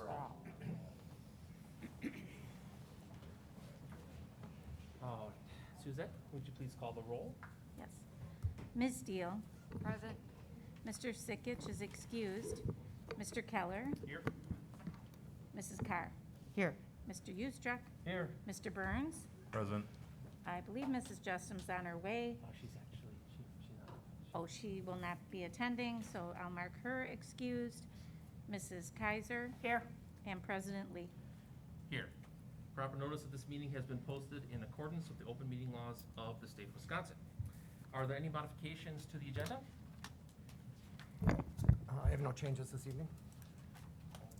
for all. Suzette, would you please call the roll? Yes. Ms. Steele, Present. Mr. Sikich is excused. Mr. Keller, Here. Mrs. Carr, Here. Mr. Eustruck, Here. Mr. Burns. Present. I believe Mrs. Justum's on her way. She's actually, she's not. Oh, she will not be attending, so I'll mark her excused. Mrs. Kaiser. Here. And President Lee. Here. Proper notice of this meeting has been posted in accordance with the open meeting laws of the state of Wisconsin. Are there any modifications to the agenda? I have no changes this evening.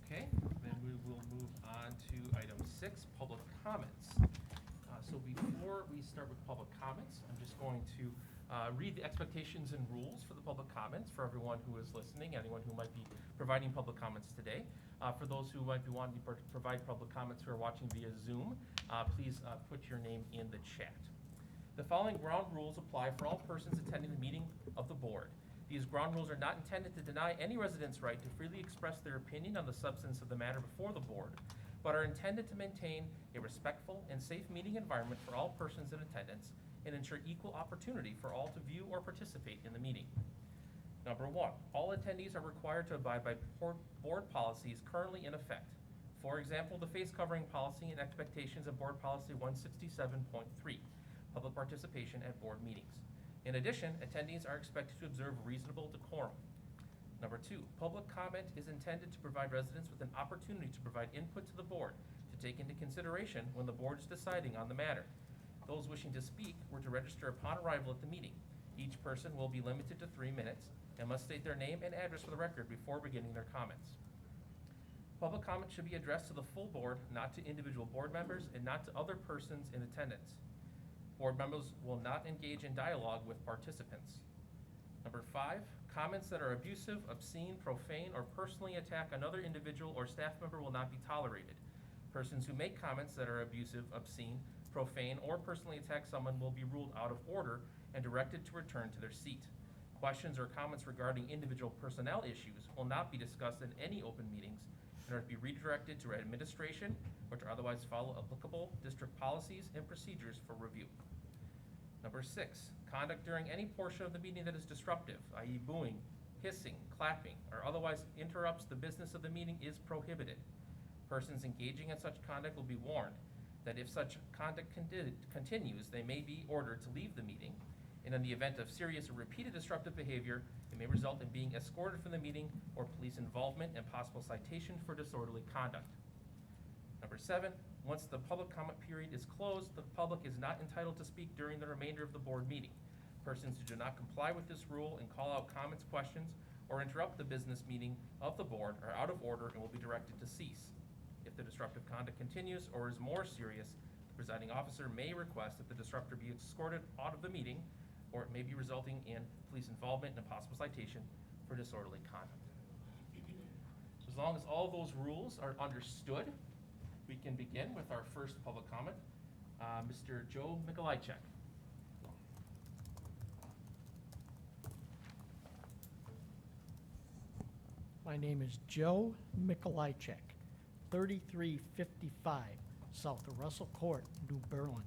Okay, then we will move on to item 6, public comments. So before we start with public comments, I'm just going to read the expectations and rules for the public comments for everyone who is listening, anyone who might be providing public comments today. For those who might be wanting to provide public comments who are watching via Zoom, please put your name in the chat. The following ground rules apply for all persons attending the meeting of the board. These ground rules are not intended to deny any resident's right to freely express their opinion on the substance of the matter before the board, but are intended to maintain a respectful and safe meeting environment for all persons in attendance and ensure equal opportunity for all to view or participate in the meeting. Number 1, all attendees are required to abide by board policies currently in effect. For example, the face covering policy and expectations of Board Policy 167.3, public participation at board meetings. In addition, attendees are expected to observe reasonable decorum. Number 2, public comment is intended to provide residents with an opportunity to provide input to the board to take into consideration when the board is deciding on the matter. Those wishing to speak were to register upon arrival at the meeting. Each person will be limited to 3 minutes and must state their name and address for the record before beginning their comments. Public comment should be addressed to the full board, not to individual board members and not to other persons in attendance. Board members will not engage in dialogue with participants. Number 5, comments that are abusive, obscene, profane, or personally attack another individual or staff member will not be tolerated. Persons who make comments that are abusive, obscene, profane, or personally attack someone will be ruled out of order and directed to return to their seat. Questions or comments regarding individual personnel issues will not be discussed in any open meetings and are to be redirected to administration or to otherwise follow applicable district policies and procedures for review. Number 6, conduct during any portion of the meeting that is disruptive, i.e. booing, hissing, clapping, or otherwise interrupts the business of the meeting is prohibited. Persons engaging in such conduct will be warned that if such conduct continues, they may be ordered to leave the meeting, and in the event of serious or repeated disruptive behavior, it may result in being escorted from the meeting or police involvement and possible citation for disorderly conduct. Number 7, once the public comment period is closed, the public is not entitled to speak during the remainder of the board meeting. Persons who do not comply with this rule and call out comments, questions, or interrupt the business meeting of the board are out of order and will be directed to cease. If the disruptive conduct continues or is more serious, the presiding officer may request that the disruptor be escorted out of the meeting, or it may be resulting in police involvement and a possible citation for disorderly conduct. As long as all those rules are understood, we can begin with our first public comment. Mr. Joe Mikolajczyk. My name is Joe Mikolajczyk, 3355 south of Russell Court, New Berlin.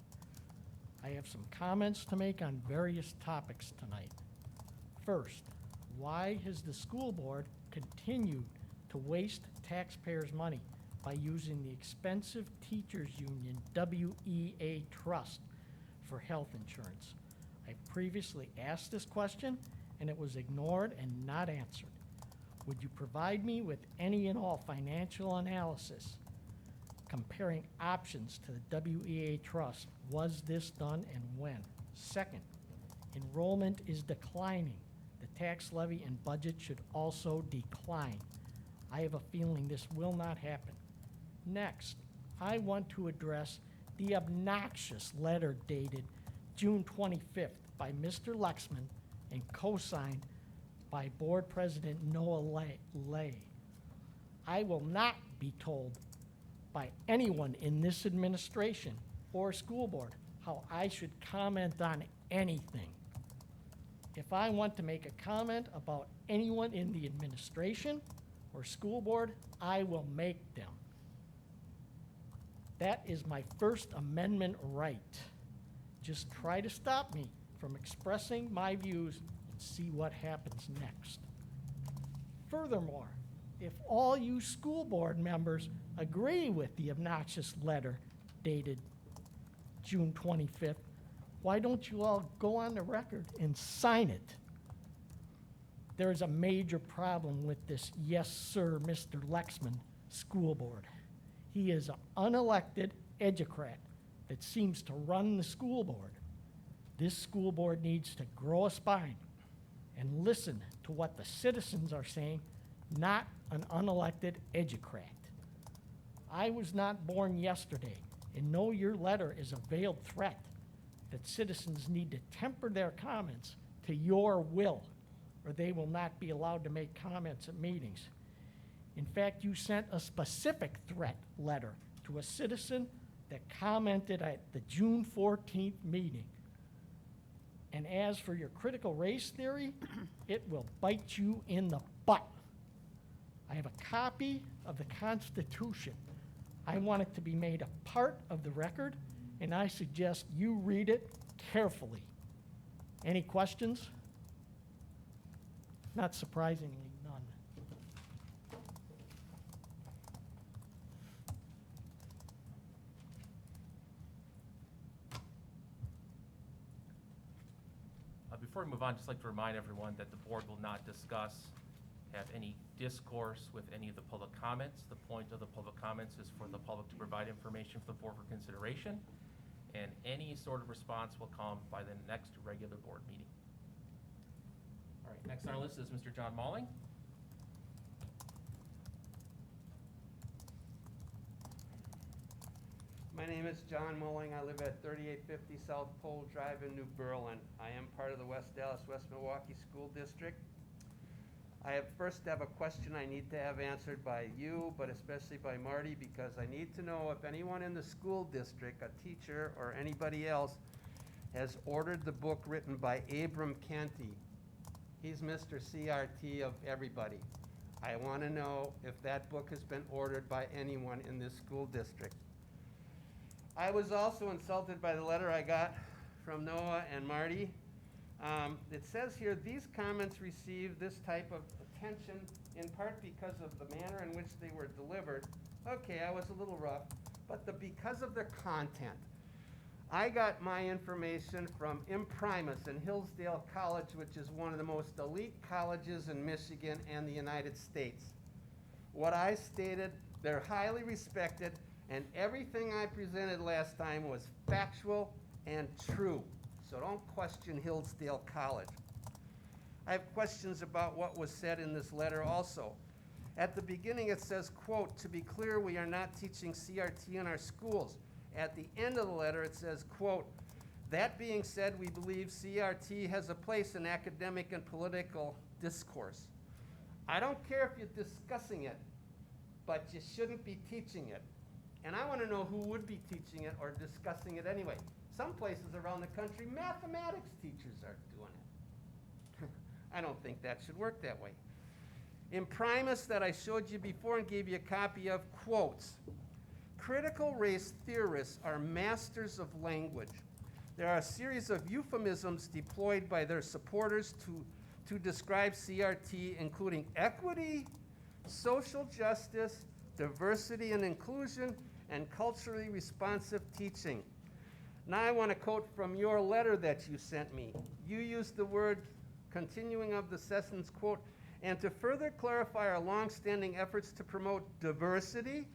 I have some comments to make on various topics tonight. First, why has the school board continued to waste taxpayers' money by using the expensive teachers union WEA trust for health insurance? I previously asked this question and it was ignored and not answered. Would you provide me with any and all financial analysis comparing options to the WEA trust? Was this done and when? Second, enrollment is declining. The tax levy and budget should also decline. I have a feeling this will not happen. Next, I want to address the obnoxious letter dated June 25th by Mr. Lexman and co-signed by Board President Noah Lay. I will not be told by anyone in this administration or school board how I should comment on anything. If I want to make a comment about anyone in the administration or school board, I will make them. That is my First Amendment right. Just try to stop me from expressing my views and see what happens next. Furthermore, if all you school board members agree with the obnoxious letter dated June 25th, why don't you all go on the record and sign it? There is a major problem with this yes, sir, Mr. Lexman school board. He is an unelected educrat that seems to run the school board. This school board needs to grow a spine and listen to what the citizens are saying, not an unelected educrat. I was not born yesterday, and know your letter is a veiled threat that citizens need to temper their comments to your will, or they will not be allowed to make comments at meetings. In fact, you sent a specific threat letter to a citizen that commented at the June 14th meeting. And as for your critical race theory, it will bite you in the butt. I have a copy of the Constitution. I want it to be made a part of the record, and I suggest you read it carefully. Any questions? Not surprisingly, none. Before we move on, I'd just like to remind everyone that the board will not discuss, have any discourse with any of the public comments. The point of the public comments is for the public to provide information for the board for consideration, and any sort of response will come by the next regular board meeting. All right, next on our list is Mr. John Malling. My name is John Mulling. I live at 3850 South Pole Drive in New Berlin. I am part of the West Dallas, West Milwaukee School District. I first have a question I need to have answered by you, but especially by Marty, because I need to know if anyone in the school district, a teacher or anybody else, has ordered the book written by Abram Canty. He's Mr. CRT of everybody. I want to know if that book has been ordered by anyone in this school district. I was also insulted by the letter I got from Noah and Marty. It says here, these comments receive this type of attention in part because of the manner in which they were delivered. Okay, I was a little rough, but because of the content. I got my information from Imprimis in Hillsdale College, which is one of the most elite colleges in Michigan and the United States. What I stated, they're highly respected, and everything I presented last time was factual and true. So don't question Hillsdale College. I have questions about what was said in this letter also. At the beginning it says, quote, to be clear, we are not teaching CRT in our schools. At the end of the letter it says, quote, that being said, we believe CRT has a place in academic and political discourse. I don't care if you're discussing it, but you shouldn't be teaching it. And I want to know who would be teaching it or discussing it anyway. Some places around the country, mathematics teachers are doing it. I don't think that should work that way. Imprimis that I showed you before and gave you a copy of quotes. Critical race theorists are masters of language. There are a series of euphemisms deployed by their supporters to describe CRT, including equity, social justice, diversity and inclusion, and culturally responsive teaching. Now I want to quote from your letter that you sent me. You used the word, continuing of the sentence, quote, and to further clarify our long-standing efforts to promote diversity,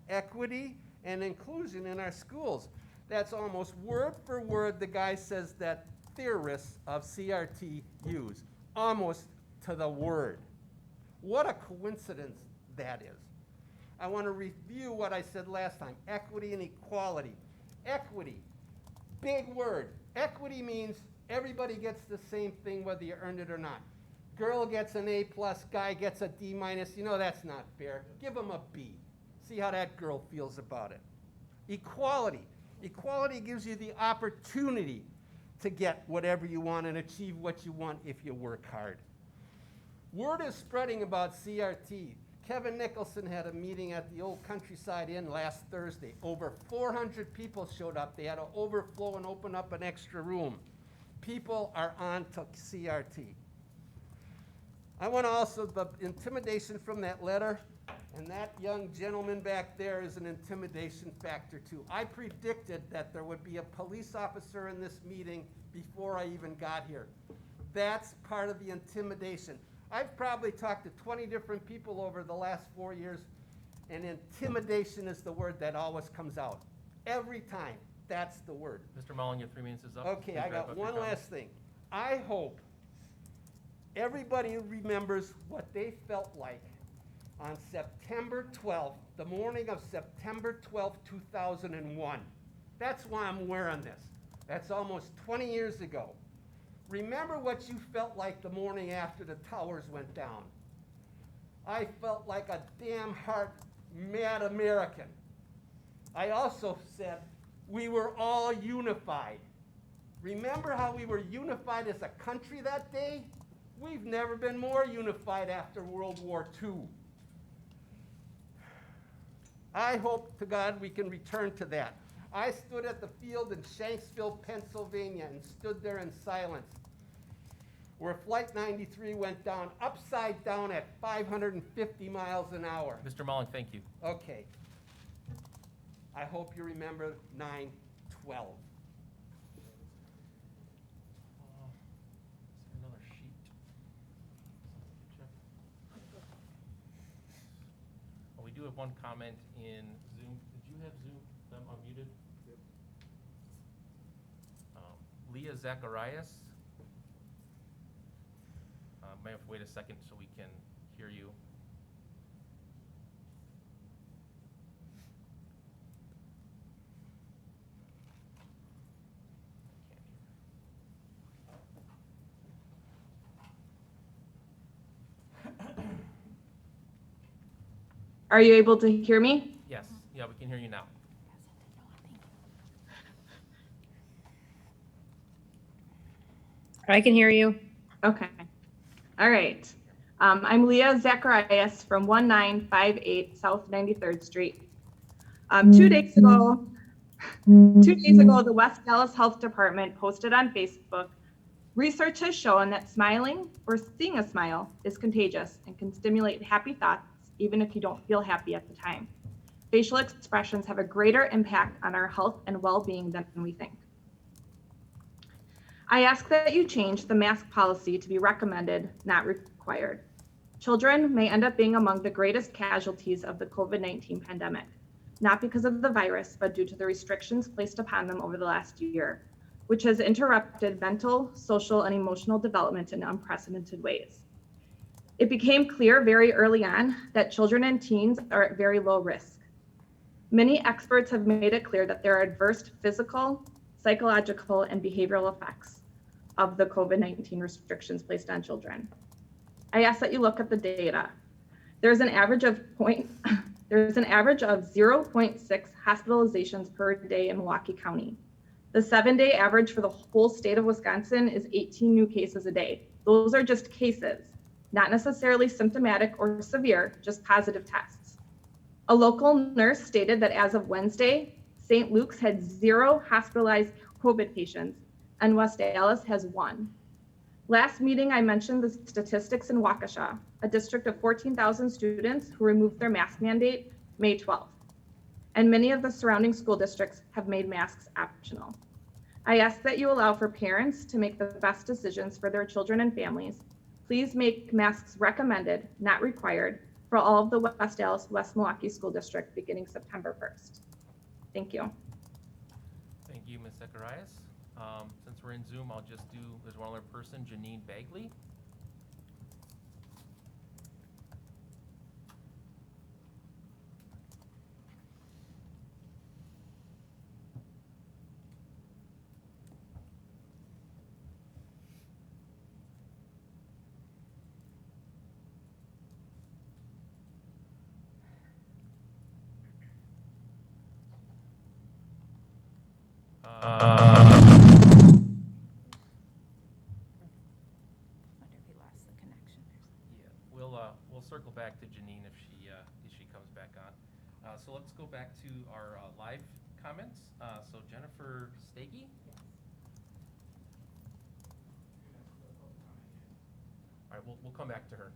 equity, and inclusion in our schools. That's almost word for word the guy says that theorists of CRT use, almost to the word. What a coincidence that is. I want to review what I said last time, equity and equality. Equity, big word. Equity means everybody gets the same thing whether you earned it or not. Girl gets an A+, guy gets a D-. You know that's not fair. Give him a B. See how that girl feels about it. Equality. Equality gives you the opportunity to get whatever you want and achieve what you want if you work hard. Word is spreading about CRT. Kevin Nicholson had a meeting at the old Countryside Inn last Thursday. Over 400 people showed up. They had to overflow and open up an extra room. People are on to CRT. I want to also, the intimidation from that letter, and that young gentleman back there is an intimidation factor too. I predicted that there would be a police officer in this meeting before I even got here. That's part of the intimidation. I've probably talked to 20 different people over the last 4 years, and intimidation is the word that always comes out. Every time, that's the word. Mr. Mullen, your 3 minutes is up. Okay, Please I wrap got up your one comments. last thing. I hope everybody remembers what they felt like on September 12th, the morning of September 12th, 2001. That's why I'm wearing this. That's almost 20 years ago. Remember what you felt like the morning after the towers went down. I felt like a damn heart mad American. I also said we were all unified. Remember how we were unified as a country that day? We've never been more unified after World War II. I hope to God we can return to that. I stood at the field in Shanksville, Pennsylvania, and stood there in silence, where Flight 93 went down upside down at 550 miles an hour. Mr. Mullen, thank you. Okay. I hope you remember 9/12. Is there another sheet? Oh, we do have one comment in Zoom. Did you have Zoom them unmuted? Yep. Leah Zacharias. Might have to wait a second so we can hear you. Are you able to hear me? Yes, yeah, we can hear you now. I can hear you. Okay. All right. I'm Leah Zacharias from 1958 South 93rd Street. 2 days ago, the West Dallas Health Department posted on Facebook, research has shown that smiling or seeing a smile is contagious and can stimulate happy thoughts even if you don't feel happy at the time. Facial expressions have a greater impact on our health and well-being than we think. I ask that you change the mask policy to be recommended, not required. Children may end up being among the greatest casualties of the COVID-19 pandemic, not because of the virus, but due to the restrictions placed upon them over the last year, which has interrupted mental, social, and emotional development in unprecedented ways. It became clear very early on that children and teens are at very low risk. Many experts have made it clear that there are adverse physical, psychological, and behavioral effects of the COVID-19 restrictions placed on children. I ask that you look at the data. There's an average of 0.6 hospitalizations per day in Milwaukee County. The 7-day average for the whole state of Wisconsin is 18 new cases a day. Those are just cases, not necessarily symptomatic or severe, just positive tests. A local nurse stated that as of Wednesday, St. Luke's had 0 hospitalized COVID patients and West Dallas has 1. Last meeting, I mentioned the statistics in Waukesha, a district of 14,000 students who removed their mask mandate May 12th. And many of the surrounding school districts have made masks optional. I ask that you allow for parents to make the best decisions for their children and families. Please make masks recommended, not required, for all of the West Dallas, West Milwaukee School District beginning September 1st. Thank you. Thank you, Ms. Zacharias. Since we're in Zoom, I'll just do, there's one other person, Janine Bagley. Wonder if we lost the connection. Yeah, we'll circle back to Janine if she so let's go back to our live comments. So Jennifer Stagey. All right, we'll come back to her.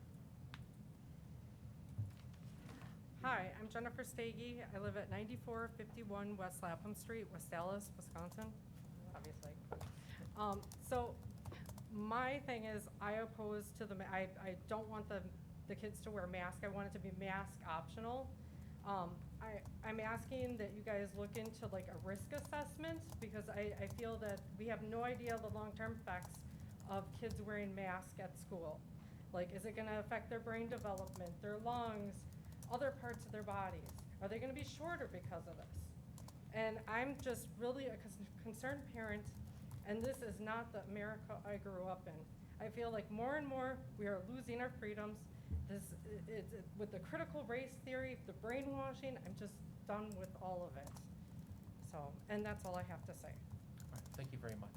Hi, I'm Jennifer Stagey. I live at 9451 West Lapham Street, West Dallas, Wisconsin, obviously. So my thing is, I oppose to I don't want the kids to wear masks. I want it to be mask optional. I'm asking that you guys look into like a risk assessment, because I feel that we have no idea the long-term effects of kids wearing masks at school. Like, is it gonna affect their brain development, their lungs, other parts of their bodies? Are they gonna be shorter because of this? And I'm just really a concerned parent, and this is not the America I grew up in. I feel like more and more we are losing our freedoms. With the critical race theory, the brainwashing, I'm just done with all of it. So, and that's all I have to say. All right, thank you very much.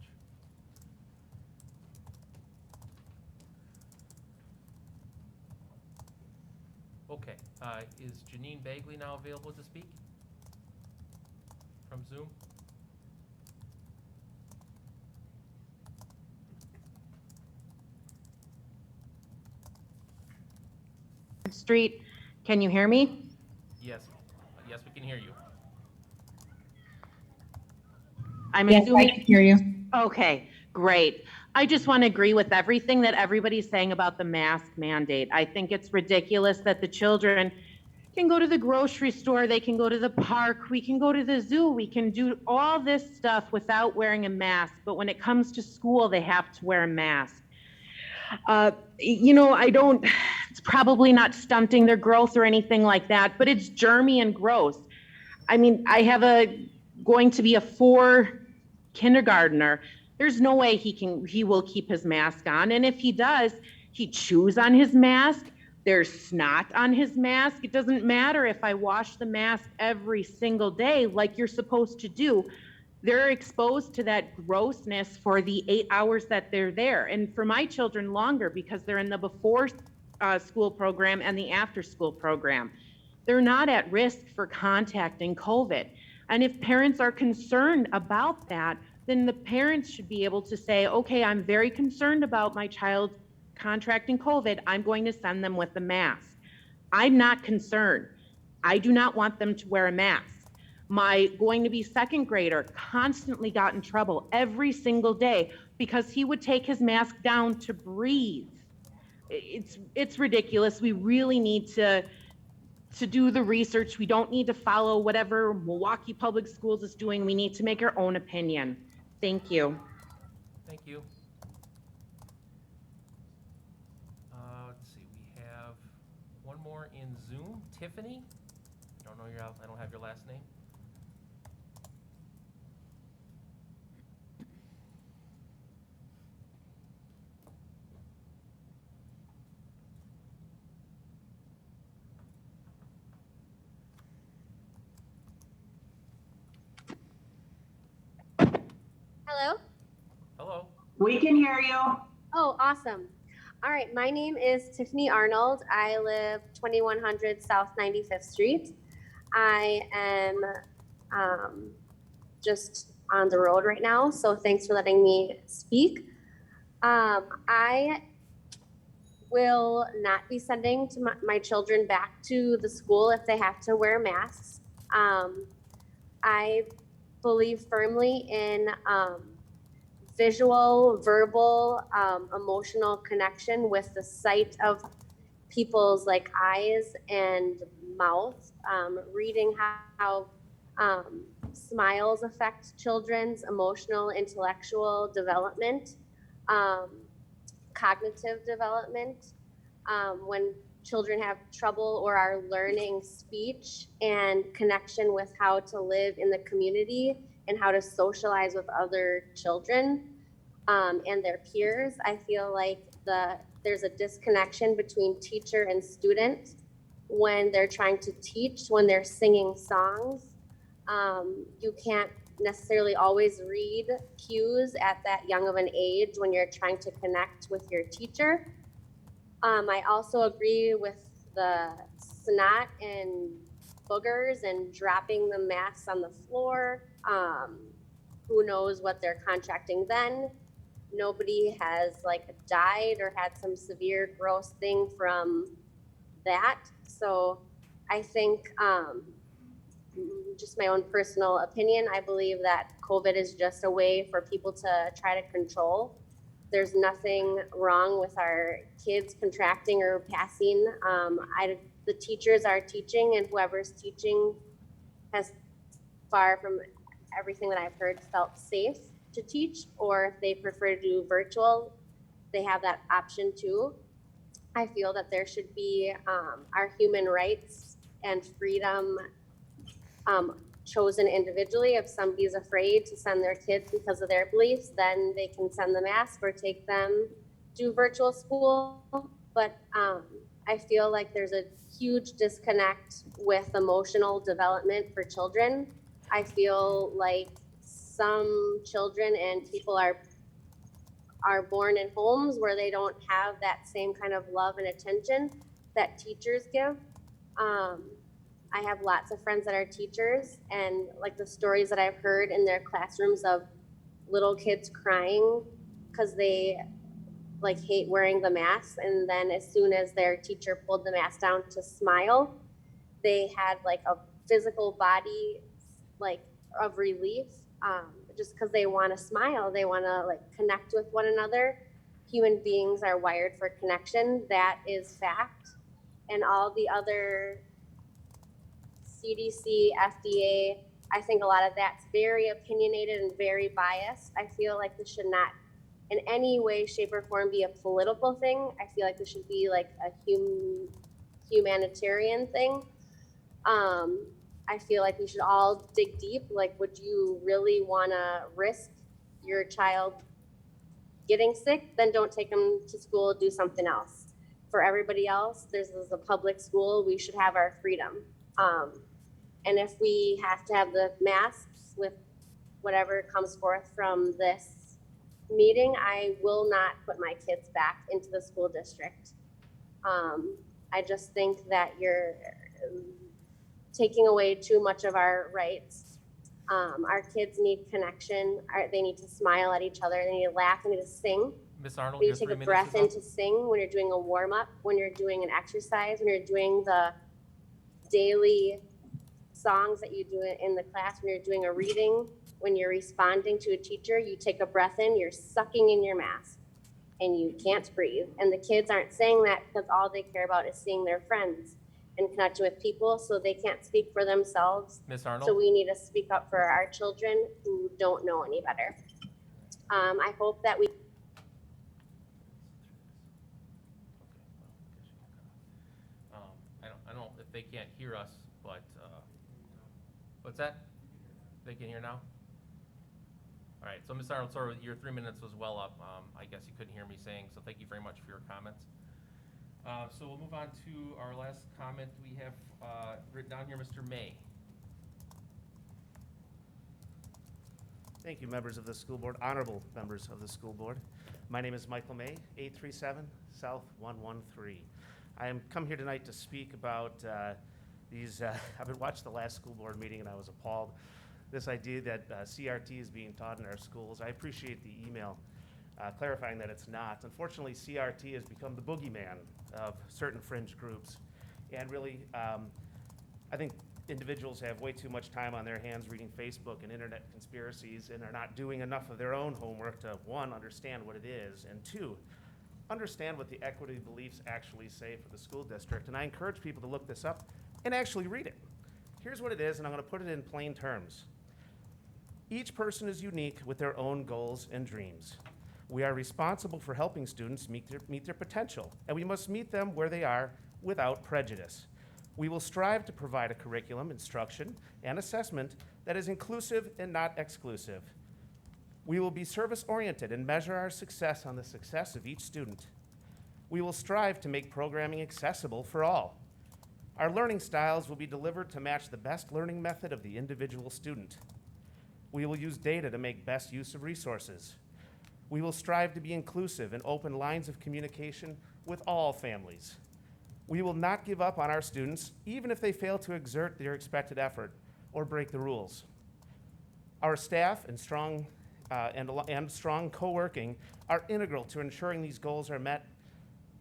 Okay, is Janine Bagley now available to speak from Zoom? Street. Can you hear me? Yes, yes, we can hear you. I'm Yes, I assuming. can hear you. Okay, great. I just want to agree with everything that everybody's saying about the mask mandate. I think it's ridiculous that the children can go to the grocery store, they can go to the park, we can go to the zoo, we can do all this stuff without wearing a mask. But when it comes to school, they have to wear a mask. It's probably not stunting their growth or anything like that, but it's germy and gross. I mean, I have going to be a 4 kindergartner. There's no way he will keep his mask on. And if he does, he chews on his mask. There's snot on his mask. It doesn't matter if I wash the mask every single day like you're supposed to do. They're exposed to that grossness for the 8 hours that they're there. And for my children, longer, because they're in the before school program and the after school program. They're not at risk for contacting COVID. And if parents are concerned about that, then the parents should be able to say, okay, I'm very concerned about my child contracting COVID. I'm going to send them with a mask. I'm not concerned. I do not want them to wear a mask. My going to be second grader constantly got in trouble every single day because he would take his mask down to breathe. It's ridiculous. We really need to do the research. We don't need to follow whatever Milwaukee Public Schools is doing. We need to make our own opinion. Thank you. Thank you. Let's see, we have one more in Zoom. Tiffany? I don't have your last name. Hello? Hello? We can hear you. Oh, awesome. All right, my name is Tiffany Arnold. I live 2100 South 95th Street. I am just on the road right now, so thanks for letting me speak. I will not be sending my children back to the school if they have to wear masks. I believe firmly in visual, verbal, emotional connection with the sight of people's like eyes and mouth, reading how smiles affect children's emotional, intellectual development, cognitive development, when children have trouble or are learning speech and connection with how to live in the community and how to socialize with other children and their peers. I feel like there's a disconnection between teacher and student when they're trying to teach, when they're singing songs. You can't necessarily always read cues at that young of an age when you're trying to connect with your teacher. I also agree with the snot and boogers and dropping the masks on the floor. Who knows what they're contracting then? Nobody has like died or had some severe gross thing from that. So I think, just my own personal opinion, I believe that COVID is just a way for people to try to control. There's nothing wrong with our kids contracting or passing. The teachers are teaching, and whoever's teaching has, far from everything that I've heard, felt safe to teach, or if they prefer to do virtual, they have that option too. I feel that there should be our human rights and freedom chosen individually. If somebody's afraid to send their kids because of their beliefs, then they can send them mask or take them to virtual school. But I feel like there's a huge disconnect with emotional development for children. I feel like some children and people are born in homes where they don't have that same kind of love and attention that teachers give. I have lots of friends that are teachers, and like the stories that I've heard in their classrooms of little kids crying because they like hate wearing the mask, and then as soon as their teacher pulled the mask down to smile, they had like a physical body like of relief, just because they want to smile, they want to like connect with one another. Human beings are wired for connection. That is fact. And all the other CDC, FDA, I think a lot of that's very opinionated and very biased. I feel like this should not in any way, shape, or form be a political thing. I feel like this should be like a humanitarian thing. I feel like we should all dig deep. Like, would you really want to risk your child getting sick? Then don't take them to school, do something else. For everybody else, this is a public school. We should have our freedom. And if we have to have the masks with whatever comes forth from this meeting, I will not put my kids back into the school district. I just think that you're taking away too much of our rights. Our kids need connection. They need to smile at each other. They need to laugh. They need to sing. Ms. Arnold, They your need to 3 take a minutes breath is in up. to sing when you're doing a warm up, when you're doing an exercise, when you're doing the daily songs that you do in the class, when you're doing a reading, when you're responding to a teacher, you take a breath in, you're sucking in your mask and you can't breathe. And the kids aren't saying that because all they care about is seeing their friends and connecting with people, so they can't speak for themselves. Ms. Arnold? So we need to speak up for our children who don't know any better. I hope that we I don't, if they can't hear us, but, what's that? They can hear now? All right, so Ms. Arnold, sorry, your 3 minutes was well up. I guess you couldn't hear me saying, so thank you very much for your comments. So we'll move on to our last comment we have written down here, Mr. May. Thank you, members of the school board, honorable members of the school board. My name is Michael May, 837 South 113. I am come here tonight to speak about I've been watching the last school board meeting and I was appalled. This idea that CRT is being taught in our schools. I appreciate the email clarifying that it's not. Unfortunately, CRT has become the boogeyman of certain fringe groups. And really, I think individuals have way too much time on their hands reading Facebook and internet conspiracies and are not doing enough of their own homework to, one, understand what it is, and two, understand what the equity beliefs actually say for the school district. And I encourage people to look this up and actually read it. Here's what it is, and I'm going to put it in plain terms. Each person is unique with their own goals and dreams. We are responsible for helping students meet their potential, and we must meet them where they are without prejudice. We will strive to provide a curriculum, instruction, and assessment that is inclusive and not exclusive. We will be service-oriented and measure our success on the success of each student. We will strive to make programming accessible for all. Our learning styles will be delivered to match the best learning method of the individual student. We will use data to make best use of resources. We will strive to be inclusive and open lines of communication with all families. We will not give up on our students, even if they fail to exert their expected effort or break the rules. Our staff and strong co-working are integral to ensuring these goals are met,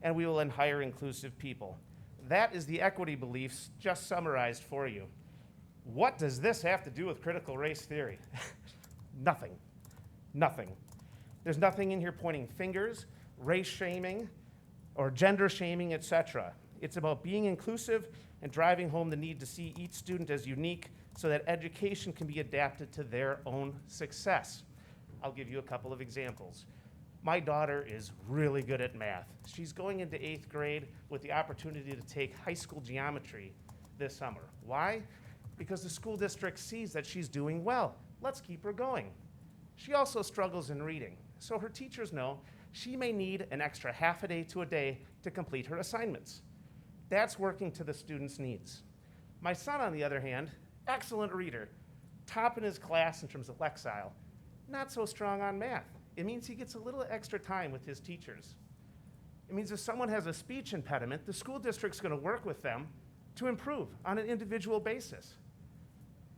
and we will then hire inclusive people. That is the equity beliefs just summarized for you. What does this have to do with critical race theory? Nothing. Nothing. There's nothing in here pointing fingers, race shaming, or gender shaming, etc. It's about being inclusive and driving home the need to see each student as unique so that education can be adapted to their own success. I'll give you a couple of examples. My daughter is really good at math. She's going into 8th grade with the opportunity to take high school geometry this summer. Why? Because the school district sees that she's doing well. Let's keep her going. She also struggles in reading, so her teachers know she may need an extra half a day to a day to complete her assignments. That's working to the student's needs. My son, on the other hand, excellent reader, top in his class in terms of Lexile, not so strong on math. It means he gets a little extra time with his teachers. It means if someone has a speech impediment, the school district's gonna work with them to improve on an individual basis.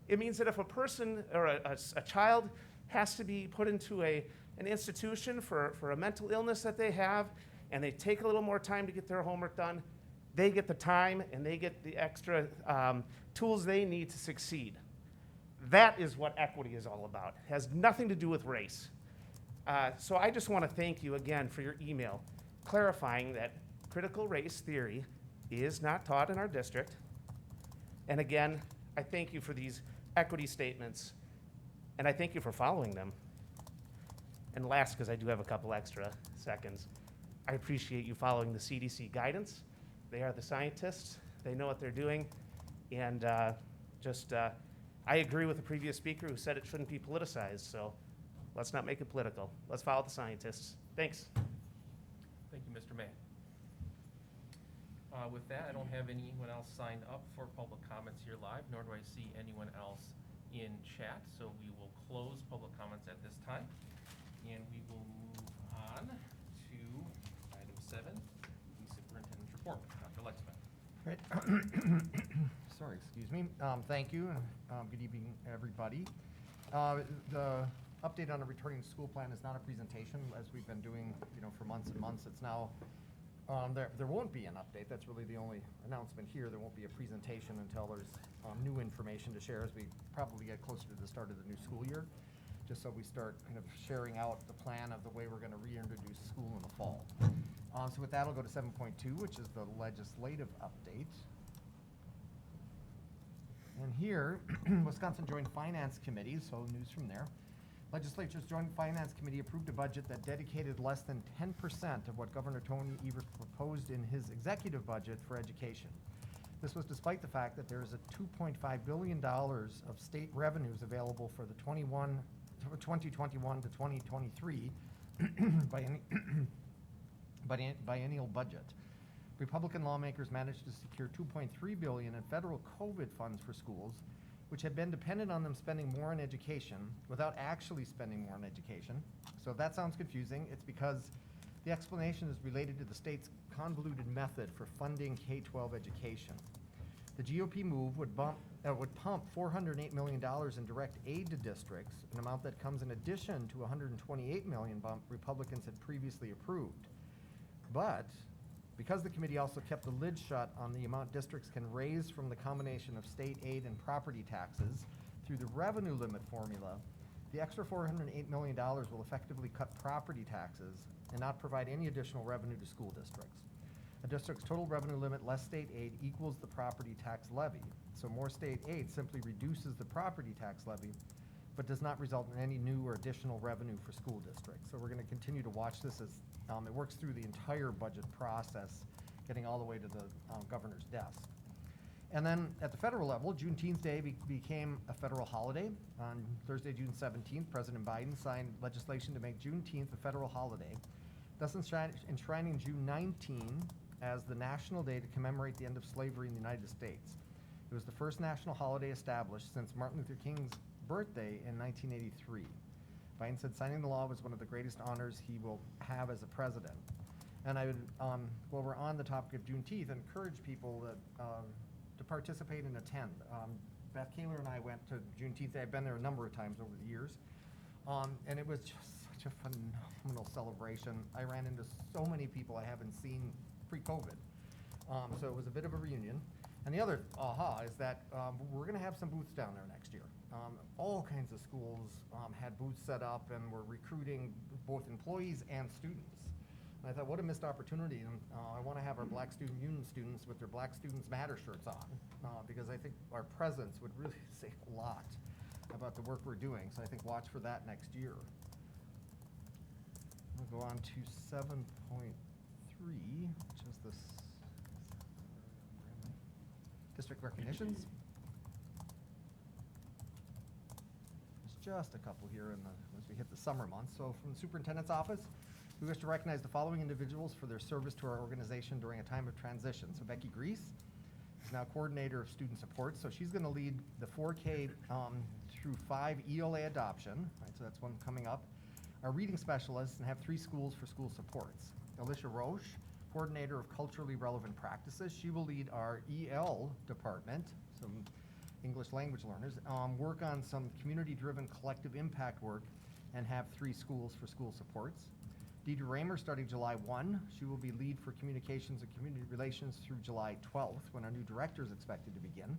It means that if a person or a child has to be put into an institution for a mental illness that they have, and they take a little more time to get their homework done, they get the time and they get the extra tools they need to succeed. That is what equity is all about. It has nothing to do with race. So I just want to thank you again for your email clarifying that critical race theory is not taught in our district. And again, I thank you for these equity statements, and I thank you for following them. And last, because I do have a couple extra seconds, I appreciate you following the CDC guidance. They are the scientists. They know what they're doing. And I agree with the previous speaker who said it shouldn't be politicized, so let's not make it political. Let's follow the scientists. Thanks. Thank you, Mr. May. With that, I don't have anyone else signed up for public comments here live, nor do I see anyone else in chat, so we will close public comments at this time. And we will move on to item 7, the superintendent's report. Dr. Lexman. Great. Sorry, excuse me. Thank you, and good evening, everybody. The update on the returning to school plan is not a presentation, as we've been doing, for months and months. It's now, there won't be an update. That's really the only announcement here. There won't be a presentation until there's new information to share as we probably get closer to the start of the new school year, just so we start kind of sharing out the plan of the way we're going to reintroduce school in the fall. So with that, I'll go to 7.2, which is the legislative update. And here, Wisconsin Joint Finance Committee, so news from there. Legislature's Joint Finance Committee approved a budget that dedicated less than 10% of what Governor Tony Evers proposed in his executive budget for education. This was despite the fact that there is a $2.5 billion of state revenues available for the 2021 to 2023 biennial budget. Republican lawmakers managed to secure $2.3 billion in federal COVID funds for schools, which had been dependent on them spending more on education without actually spending more on education. So if that sounds confusing, it's because the explanation is related to the state's convoluted method for funding K-12 education. The GOP move would pump $408 million in direct aid to districts, an amount that comes in addition to $128 million bump Republicans had previously approved. But because the committee also kept the lid shut on the amount districts can raise from the combination of state aid and property taxes through the revenue limit formula, the extra $408 million will effectively cut property taxes and not provide any additional revenue to school districts. A district's total revenue limit less state aid equals the property tax levy. So more state aid simply reduces the property tax levy, but does not result in any new or additional revenue for school districts. So we're going to continue to watch this as it works through the entire budget process, getting all the way to the governor's desk. And then at the federal level, Juneteenth Day became a federal holiday. On Thursday, June 17th, President Biden signed legislation to make Juneteenth a federal holiday, thus enshrining June 19 as the national day to commemorate the end of slavery in the United States. It was the first national holiday established since Martin Luther King's birthday in 1983. Biden said signing the law was one of the greatest honors he will have as a president. And I would, while we're on the topic of Juneteenth, encourage people that, to participate and attend. Beth Kaler and I went to Juneteenth. I've been there a number of times over the years. And it was just such a phenomenal celebration. I ran into so many people I haven't seen pre-COVID. So it was a bit of a reunion. And the other aha is that we're going to have some booths down there next year. All kinds of schools had booths set up and were recruiting both employees and students. And I thought, what a missed opportunity. And I want to have our Black Student Union students with their Black Students Matter shirts on, because I think our presence would really say a lot about the work we're doing. So I think watch for that next year. We'll go on to 7.3, which is this district recognitions. There's just a couple here as we hit the summer months. So from the superintendent's office, we wish to recognize the following individuals for their service to our organization during a time of transition. So Becky Grease is now coordinator of student support. So she's going to lead the 4K through 5 ELA adoption. Right, so that's one coming up. Our reading specialists and have 3 schools for school supports. Alicia Roche, coordinator of culturally relevant practices. She will lead our EL department, some English language learners, work on some community-driven collective impact work and have 3 schools for school supports. Deidre Raymer, starting July 1, she will be lead for communications and community relations through July 12th, when our new director is expected to begin.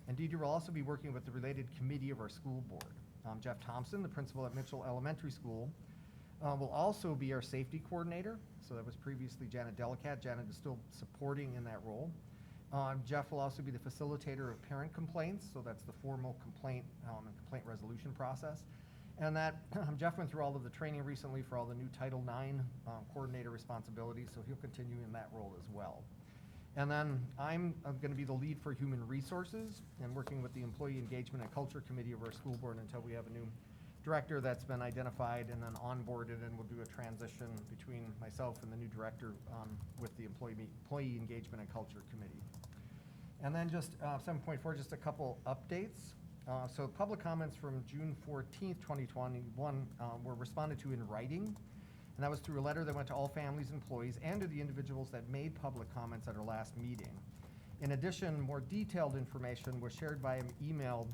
And Deidre will also be working with the related committee of our school board. Jeff Thompson, the principal at Mitchell Elementary School, will also be our safety coordinator. So that was previously Janet Delicat. Janet is still supporting in that role. Jeff will also be the facilitator of parent complaints. So that's the formal complaint and complaint resolution process. And that Jeff went through all of the training recently for all the new Title IX coordinator responsibilities, so he'll continue in that role as well. And then I'm going to be the lead for human resources and working with the Employee Engagement and Culture Committee of our school board until we have a new director that's been identified and then onboarded, and we'll do a transition between myself and the new director with the Employee Engagement and Culture Committee. And then just 7.4, just a couple updates. So public comments from June 14th, 2021 were responded to in writing, and that was through a letter that went to all families and employees and to the individuals that made public comments at our last meeting. In addition, more detailed information was shared by email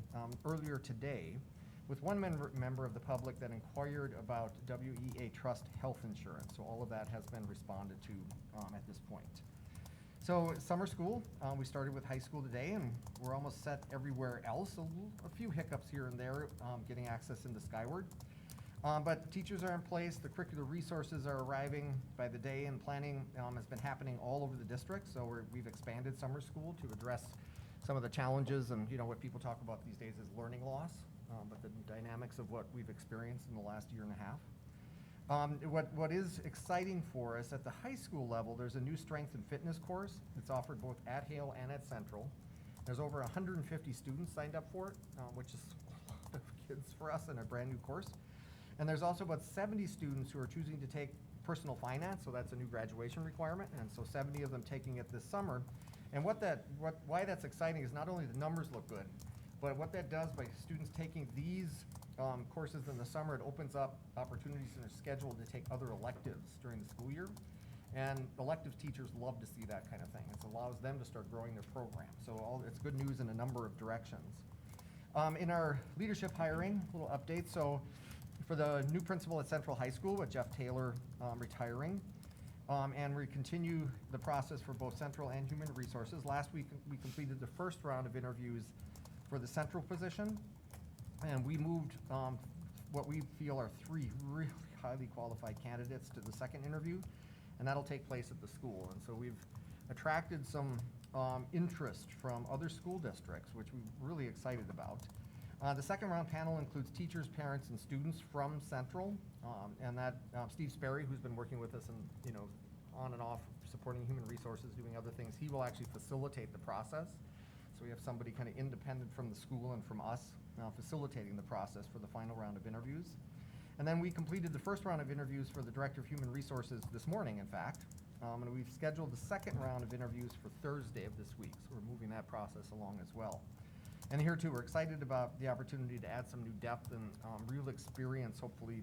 earlier today with one member of the public that inquired about WEA Trust health insurance. So all of that has been responded to at this point. So summer school, we started with high school today, and we're almost set everywhere else. A few hiccups here and there, getting access into Skyward. But teachers are in place, the curricular resources are arriving by the day, and planning has been happening all over the district. So we've expanded summer school to address some of the challenges and what people talk about these days is learning loss, but the dynamics of what we've experienced in the last year and a half. What is exciting for us at the high school level, there's a new strength and fitness course. It's offered both at Hale and at Central. There's over 150 students signed up for it, which is a lot of kids for us in a brand new course. And there's also about 70 students who are choosing to take personal finance, so that's a new graduation requirement, and so 70 of them taking it this summer. And why that's exciting is not only the numbers look good, but what that does by students taking these courses in the summer, it opens up opportunities in their schedule to take other electives during the school year. And elective teachers love to see that kind of thing. It allows them to start growing their program. So it's good news in a number of directions. In our leadership hiring, a little update. So for the new principal at Central High School with Jeff Taylor retiring, and we continue the process for both Central and Human Resources. Last week we completed the first round of interviews for the Central position. And we moved what we feel are 3 really highly qualified candidates to the second interview, and that'll take place at the school. And so we've attracted some interest from other school districts, which we're really excited about. The second round panel includes teachers, parents, and students from Central, and that Steve Sperry, who's been working with us and on and off supporting human resources, doing other things, he will actually facilitate the process. So we have somebody kind of independent from the school and from us facilitating the process for the final round of interviews. And then we completed the first round of interviews for the Director of Human Resources this morning, in fact. And we've scheduled the second round of interviews for Thursday of this week. So we're moving that process along as well. And here too, we're excited about the opportunity to add some new depth and real experience, hopefully,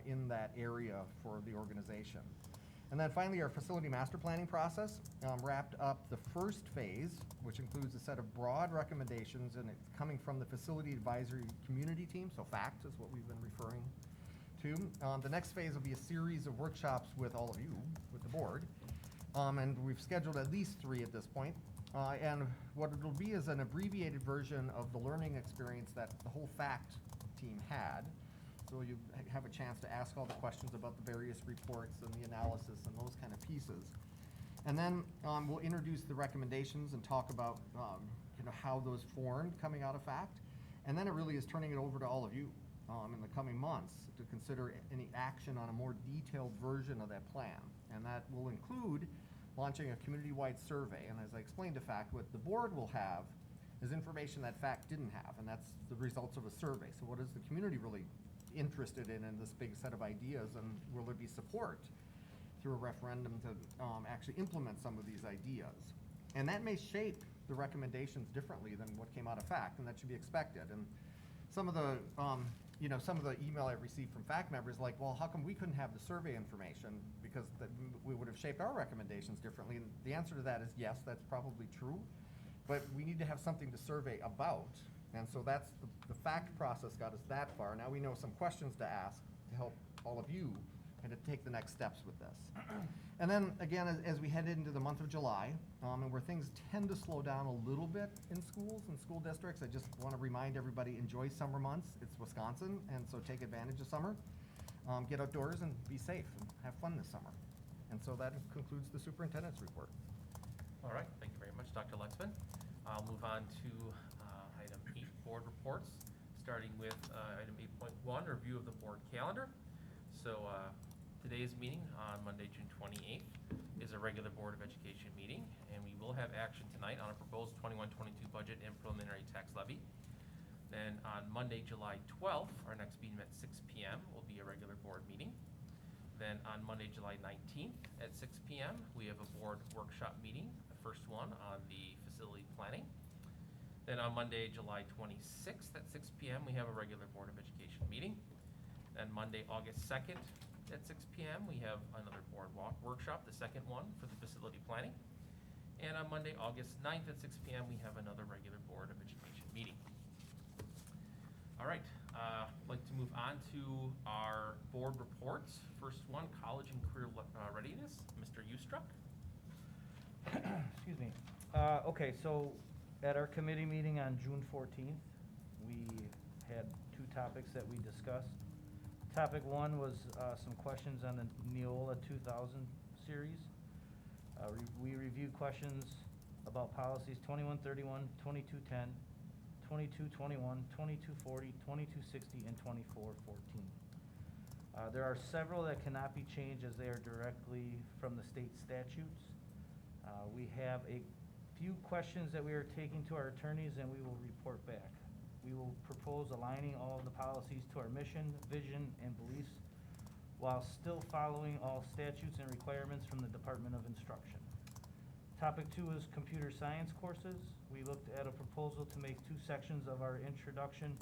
in that area for the organization. And then finally, our facility master planning process wrapped up the first phase, which includes a set of broad recommendations, and it's coming from the Facility Advisory Community Team, so FACT is what we've been referring to. The next phase will be a series of workshops with all of you, with the board, and we've scheduled at least 3 at this point. And what it'll be is an abbreviated version of the learning experience that the whole FACT team had. So you have a chance to ask all the questions about the various reports and the analysis and those kind of pieces. And then we'll introduce the recommendations and talk about how those formed coming out of FACT. And then it really is turning it over to all of you in the coming months to consider any action on a more detailed version of that plan. And that will include launching a community-wide survey. And as I explained to FACT, what the board will have is information that FACT didn't have, and that's the results of a survey. So what is the community really interested in this big set of ideas, and will there be support through a referendum to actually implement some of these ideas? And that may shape the recommendations differently than what came out of FACT, and that should be expected. And some of the some of the email I received from FACT members like, well, how come we couldn't have the survey information, because we would have shaped our recommendations differently? And the answer to that is yes, that's probably true, but we need to have something to survey about. And so that's the FACT process got us that far. Now we know some questions to ask to help all of you and to take the next steps with this. And then again, as we head into the month of July, and where things tend to slow down a little bit in schools and school districts, I just want to remind everybody, enjoy summer months. It's Wisconsin, and so take advantage of summer. Get outdoors and be safe and have fun this summer. And so that concludes the superintendent's report. All right, thank you very much, Dr. Lexman. I'll move on to item 8, board reports, starting with item 8.1, review of the board calendar. So today's meeting on Monday, June 28th is a regular Board of Education meeting, and we will have action tonight on a proposed 21-22 budget and preliminary tax levy. Then on Monday, July 12th, our next meeting at 6 p.m. will be a regular board meeting. Then on Monday, July 19th at 6 p.m., we have a board workshop meeting, the first one on the facility planning. Then on Monday, July 26th at 6 p.m., we have a regular Board of Education meeting. Then Monday, August 2nd at 6 p.m., we have another board workshop, the second one for the facility planning. And on Monday, August 9th at 6 p.m., we have another regular Board of Education meeting. All right, I'd like to move on to our board reports. First one, college and career readiness, Mr. Ustruck. Excuse me. Okay, so at our committee meeting on June 14th, we had 2 topics that we discussed. Topic 1 was some questions on the Neola 2000 series. We reviewed questions about policies 2131, 2210, 2221, 2240, 2260, and 2414. There are several that cannot be changed as they are directly from the state statutes. We have a few questions that we are taking to our attorneys, and we will report back. We will propose aligning all of the policies to our mission, vision, and beliefs while still following all statutes and requirements from the Department of Instruction. Topic 2 is computer science courses. We looked at a proposal to make 2 sections of our introduction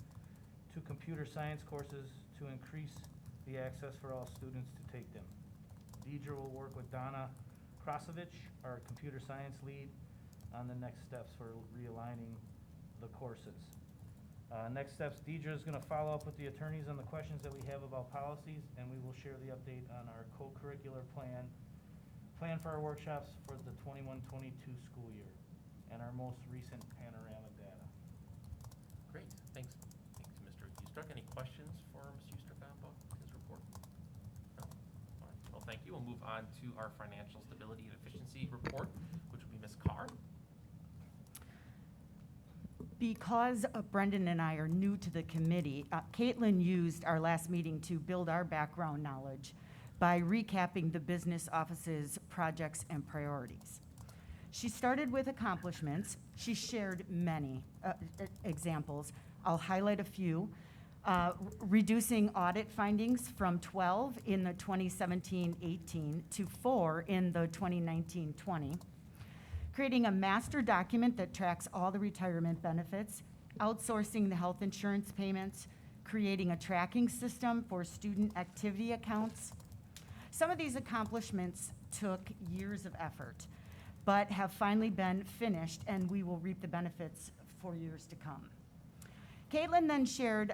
to computer science courses to increase the access for all students to take them. Deidre will work with Donna Krasovich, our computer science lead, on the next steps for realigning the courses. Next steps, Deidre is going to follow up with the attorneys on the questions that we have about policies, and we will share the update on our co-curricular plan for our workshops for the 21-22 school year, and our most recent panorama data. Great, thanks Mr. Ustruck. Any questions for Mr. Ustruck about his report? No? All right, well, thank you. We'll move on to our financial stability and efficiency report, which will be Ms. Carr. Because Brendan and I are new to the committee, Caitlin used our last meeting to build our background knowledge by recapping the business office's projects and priorities. She started with accomplishments. She shared many examples. I'll highlight a few. Reducing audit findings from 12 in the 2017-18 to 4 in the 2019-20. Creating a master document that tracks all the retirement benefits, outsourcing the health insurance payments, creating a tracking system for student activity accounts, Some of these accomplishments took years of effort, but have finally been finished, and we will reap the benefits for years to come. Caitlin then shared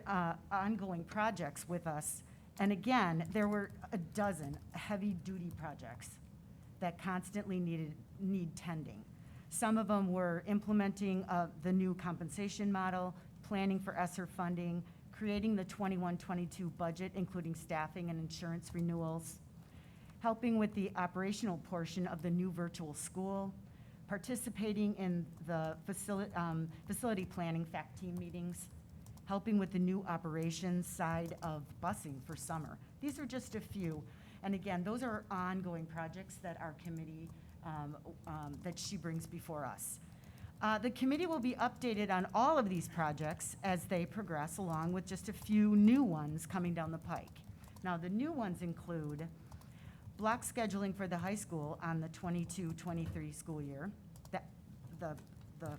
ongoing projects with us, and again, there were a dozen heavy-duty projects that constantly need tending. Some of them were implementing the new compensation model, planning for ESSER funding, creating the 21-22 budget, including staffing and insurance renewals, helping with the operational portion of the new virtual school, participating in the facility planning FACT team meetings, helping with the new operations side of busing for summer. These are just a few. And again, those are ongoing projects that our committee, that she brings before us. The committee will be updated on all of these projects as they progress, along with just a few new ones coming down the pike. Now, the new ones include block scheduling for the high school on the 22-23 school year, the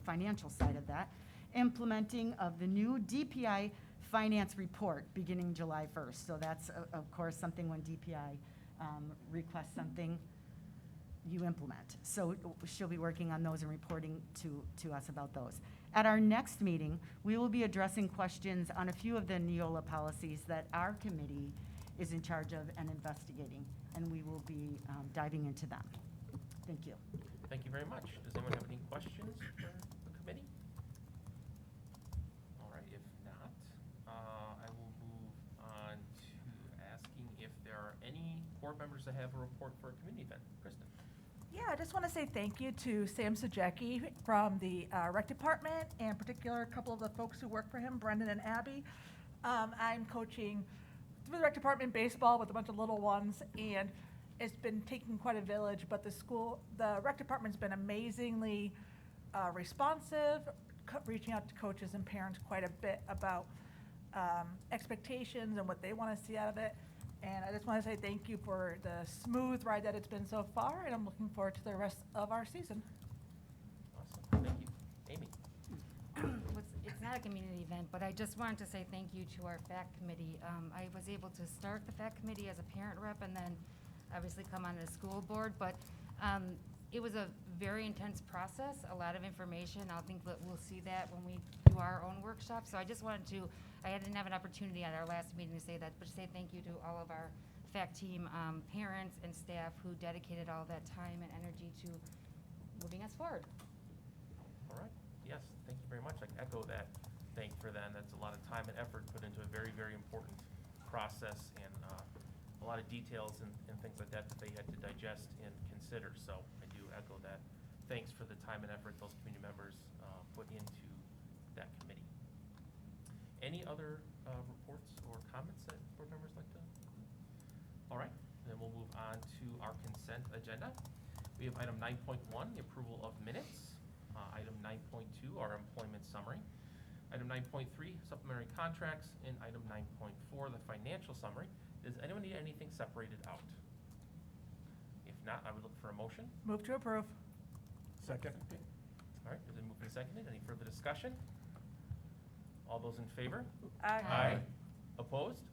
financial side of that, implementing of the new DPI finance report beginning July 1st. So that's, of course, something when DPI requests something, you implement. So she'll be working on those and reporting to us about those. At our next meeting, we will be addressing questions on a few of the Neola policies that our committee is in charge of and investigating, and we will be diving into them. Thank you. Thank you very much. Does anyone have any questions for the committee? All right, if not, I will move on to asking if there are any board members that have a report for a community event. Kristen? Yeah, I just want to say thank you to Sam Sajecki from the rec department, and in particular a couple of the folks who work for him, Brendan and Abby. I'm coaching through the rec department baseball with a bunch of little ones, and it's been taking quite a village, but the rec department's been amazingly responsive, reaching out to coaches and parents quite a bit about expectations and what they want to see out of it. And I just want to say thank you for the smooth ride that it's been so far, and I'm looking forward to the rest of our season. Awesome, thank you. Amy? It's not a community event, but I just wanted to say thank you to our FACT committee. I was able to start the FACT committee as a parent rep and then obviously come on the school board, but it was a very intense process, a lot of information. I think that we'll see that when we do our own workshop. So I just wanted to, I didn't have an opportunity at our last meeting to say that, but to say thank you to all of our FACT team, parents and staff who dedicated all that time and energy to moving us forward. All right, yes, thank you very much. I echo that thank for them. That's a lot of time and effort put into a very, very important process, and a lot of details and things like that that they had to digest and consider. So I do echo that. Thanks for the time and effort those community members put into that committee. Any other reports or comments that board members like to? All right, then we'll move on to our consent agenda. We have item 9.1, the approval of minutes. Item 9.2, our employment summary. Item 9.3, supplementary contracts. And item 9.4, the financial summary. Does anyone need anything separated out? If not, I would look for a motion. Move to approve. Second. Okay. All right, is it moved and seconded? Any further discussion? All those in favor? Aye. Opposed?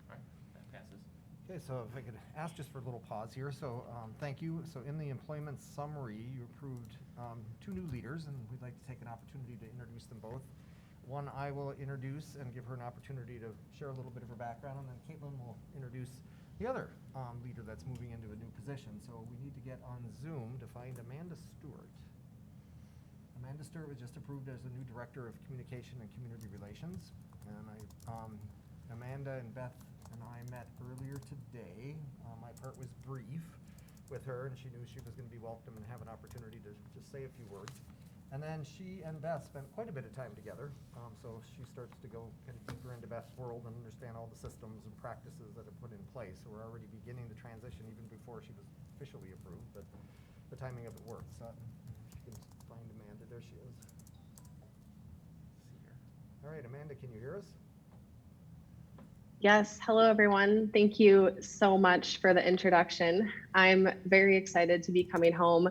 All right, that passes. Okay, so if I could ask just for a little pause here. So thank you. So in the employment summary, you approved 2 new leaders, and we'd like to take an opportunity to introduce them both. One I will introduce and give her an opportunity to share a little bit of her background, and then Caitlin will introduce the other leader that's moving into a new position. So we need to get on Zoom to find Amanda Stewart. Amanda Stewart was just approved as the new Director of Communication and Community Relations. And Amanda and Beth and I met earlier today. My part was brief with her, and she knew she was going to be welcome and have an opportunity to just say a few words. And then she and Beth spent quite a bit of time together, so she starts to go kind of deeper into Beth's world and understand all the systems and practices that are put in place. So we're already beginning the transition even before she was officially approved, but the timing of it works. If you can find Amanda, there she is. See here. All right, Amanda, can you hear us? Yes, hello everyone. Thank you so much for the introduction. I'm very excited to be coming home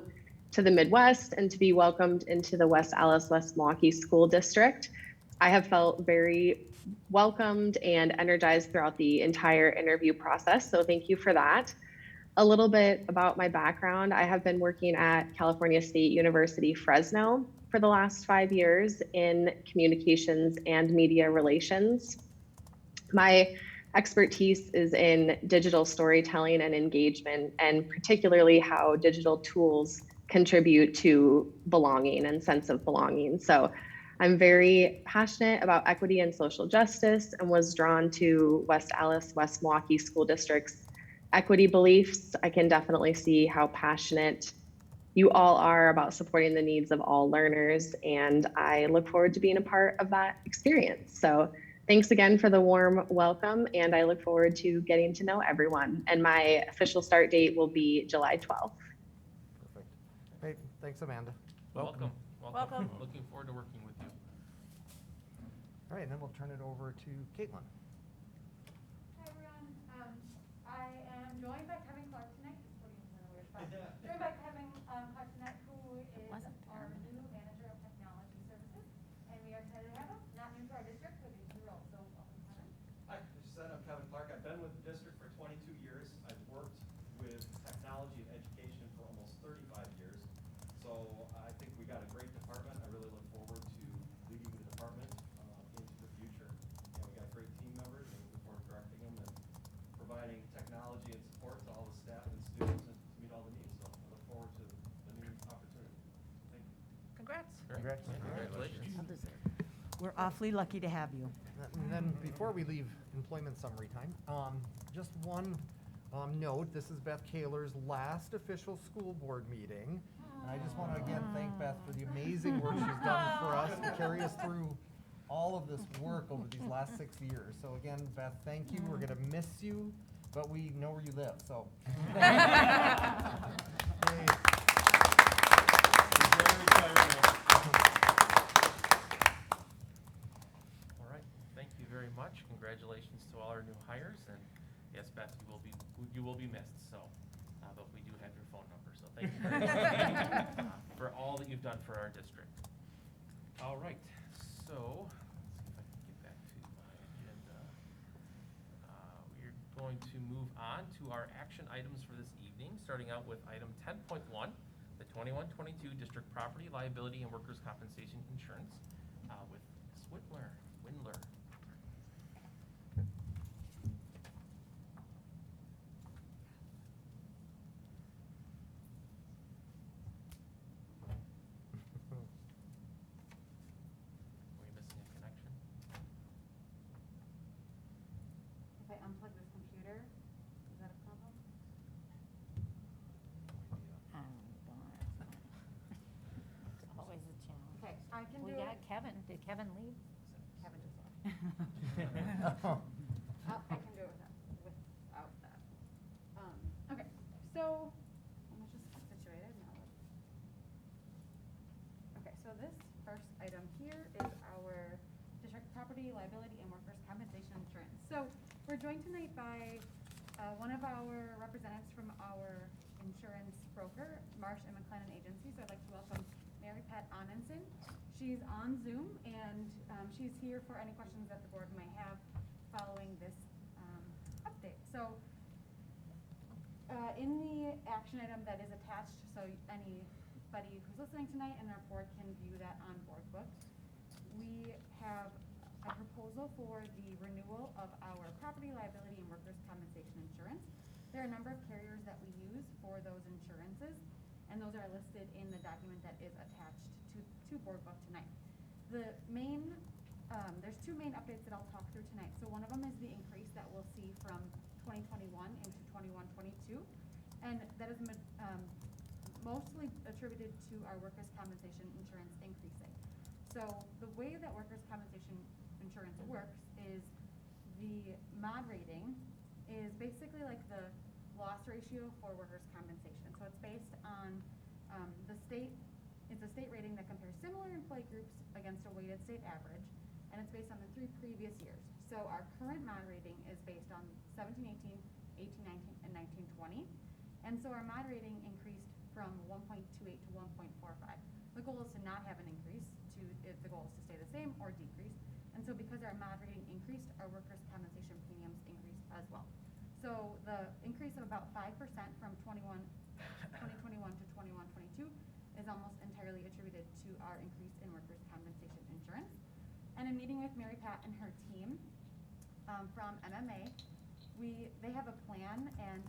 to the Midwest and to be welcomed into the West Allis, West Milwaukee School District. I have felt very welcomed and energized throughout the entire interview process, so thank you for that. A little bit about my background. I have been working at California State University, Fresno for the last 5 years in communications and media relations. My expertise is in digital storytelling and engagement, and particularly how digital tools contribute to belonging and sense of belonging. So I'm very passionate about equity and social justice and was drawn to West Allis, West Milwaukee School District's equity beliefs. I can definitely see how passionate you all are about supporting the needs of all learners, and I look forward to being a part of that experience. So thanks again for the warm welcome, and I look forward to getting to know everyone. And my official start date will be July 12th. Perfect. Hey, thanks, Amanda. Welcome. Welcome. Looking forward to working with you. All right, and then we'll turn it over to Caitlin. Hi everyone. I am joined by Kevin Clark tonight. This podium's in a weird spot. Joined by Kevin Clark tonight, who is our new manager of technology services, and we are excited to have him. Not new to our district, but new to the role. So welcome, Kevin. Hi, as you said, I'm Kevin Clark. I've been with the district for 22 years. I've worked with technology and education for almost 35 years. So I think we got a great department. I really look forward to leading the department into the future. And we got great team members, and looking forward to directing them and providing technology and support to all the staff and students and to meet all the needs. So I look forward to the new opportunity. Thank you. Congrats. Congratulations. We're awfully lucky to have you. And then before we leave employment summary time, just one note, this is Beth Kaler's last official school board meeting. And I just want to again thank Beth for the amazing work she's done for us to carry us through all of this work over these last 6 years. So again, Beth, thank you. We're going to miss you, but we know where you live, so. Yay. All right, thank you very much. Congratulations to all our new hires, and yes, Beth, you will be missed. So, but we do have your phone number. So thank you very much for all that you've done for our district. All right, so let's see if I can get back to my agenda. We're going to move on to our action items for this evening, starting out with item 10.1, the 21-22 district property liability and workers' compensation insurance with Ms. Windler. Were you missing a connection? If I unplug this computer, is that a problem? It's always a challenge. Okay, I can We do got it. Kevin. Did Kevin leave? Kevin just left. Oh, I can do it without that. Okay, so let's just get situated now. Okay, so this first item here is our district property liability and workers' compensation insurance. So we're joined tonight by one of our representatives from our insurance broker, Marsh and McLennan Agency. So I'd like to welcome Mary Pat Anensen. She's on Zoom, and she's here for any questions that the board might have following this update. So in the action item that is attached, so anybody who's listening tonight and our board can view that on board book, we have a proposal for the renewal of our property liability and workers' compensation insurance. There are a number of carriers that we use for those insurances, and those are listed in the document that is attached to board book tonight. The main, there's two main updates that I'll talk through tonight. So one of them is the increase that we'll see from 2021 into 21-22, and that is mostly attributed to our workers' compensation insurance increasing. So the way that workers' compensation insurance works is the mod rating is basically like the loss ratio for workers' compensation. So it's based on it's a state rating that compares similar employee groups against a weighted state average, and it's based on the 3 previous years. So our current mod rating is based on 17-18, 18-19, and 19-20. And so our mod rating increased from 1.28 to 1.45. The goal is to not have an increase. The goal is to stay the same or decrease. And so because our mod rating increased, our workers' compensation premiums increased as well. So the increase of about 5% from 2021 to 21-22 is almost entirely attributed to our increase in workers' compensation insurance. And in meeting with Mary Pat and her team from MMA, they have a plan and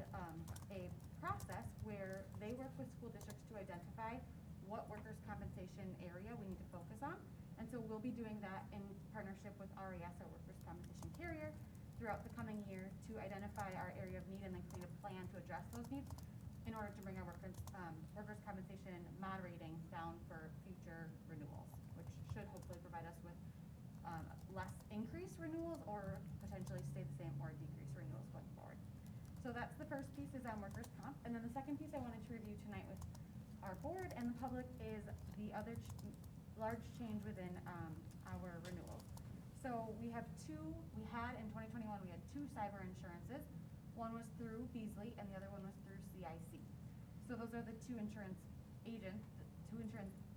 a process where they work with school districts to identify what workers' compensation area we need to focus on. And so we'll be doing that in partnership with RES, our workers' compensation carrier, throughout the coming year to identify our area of need and then create a plan to address those needs in order to bring our workers' compensation moderating down for future renewals, which should hopefully provide us with less increased renewals or potentially stay the same or decrease renewals going forward. So that's the first piece is on workers' comp. And then the second piece I wanted to review tonight with our board and the public is the other large change within our renewals. So we had in 2021, we had two cyber insurances. One was through Beasley and the other one was through CIC. So those are the two insurance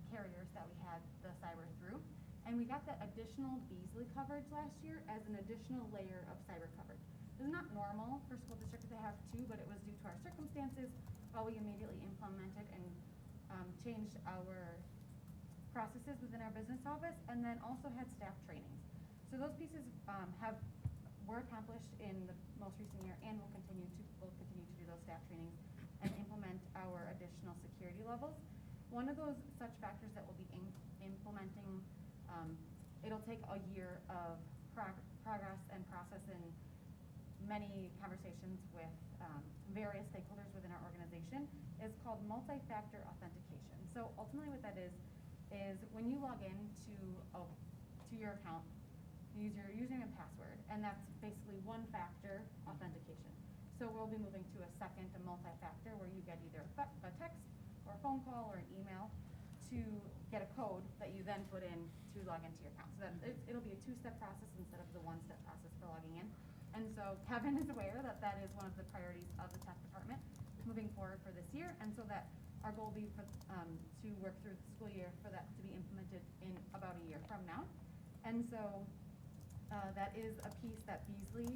carriers that we had the cyber through. And we got that additional Beasley coverage last year as an additional layer of cyber coverage. This is not normal for school districts to have two, but it was due to our circumstances while we immediately implemented and changed our processes within our business office, and then also had staff trainings. So those pieces were accomplished in the most recent year, and we'll continue to do those staff trainings and implement our additional security levels. One of those such factors that we'll be implementing, it'll take a year of progress and process and many conversations with various stakeholders within our organization, is called multi-factor authentication. So ultimately what that is when you log in to your account, you use your username and password, and that's basically one-factor authentication. So we'll be moving to a second, a multi-factor, where you get either a text or a phone call or an email to get a code that you then put in to log into your account. So that it'll be a two-step process instead of the one-step process for logging in. And so Kevin is aware that that is one of the priorities of the tech department moving forward for this year, and so that our goal will be to work through the school year for that to be implemented in about a year from now. And so that is a piece that Beasley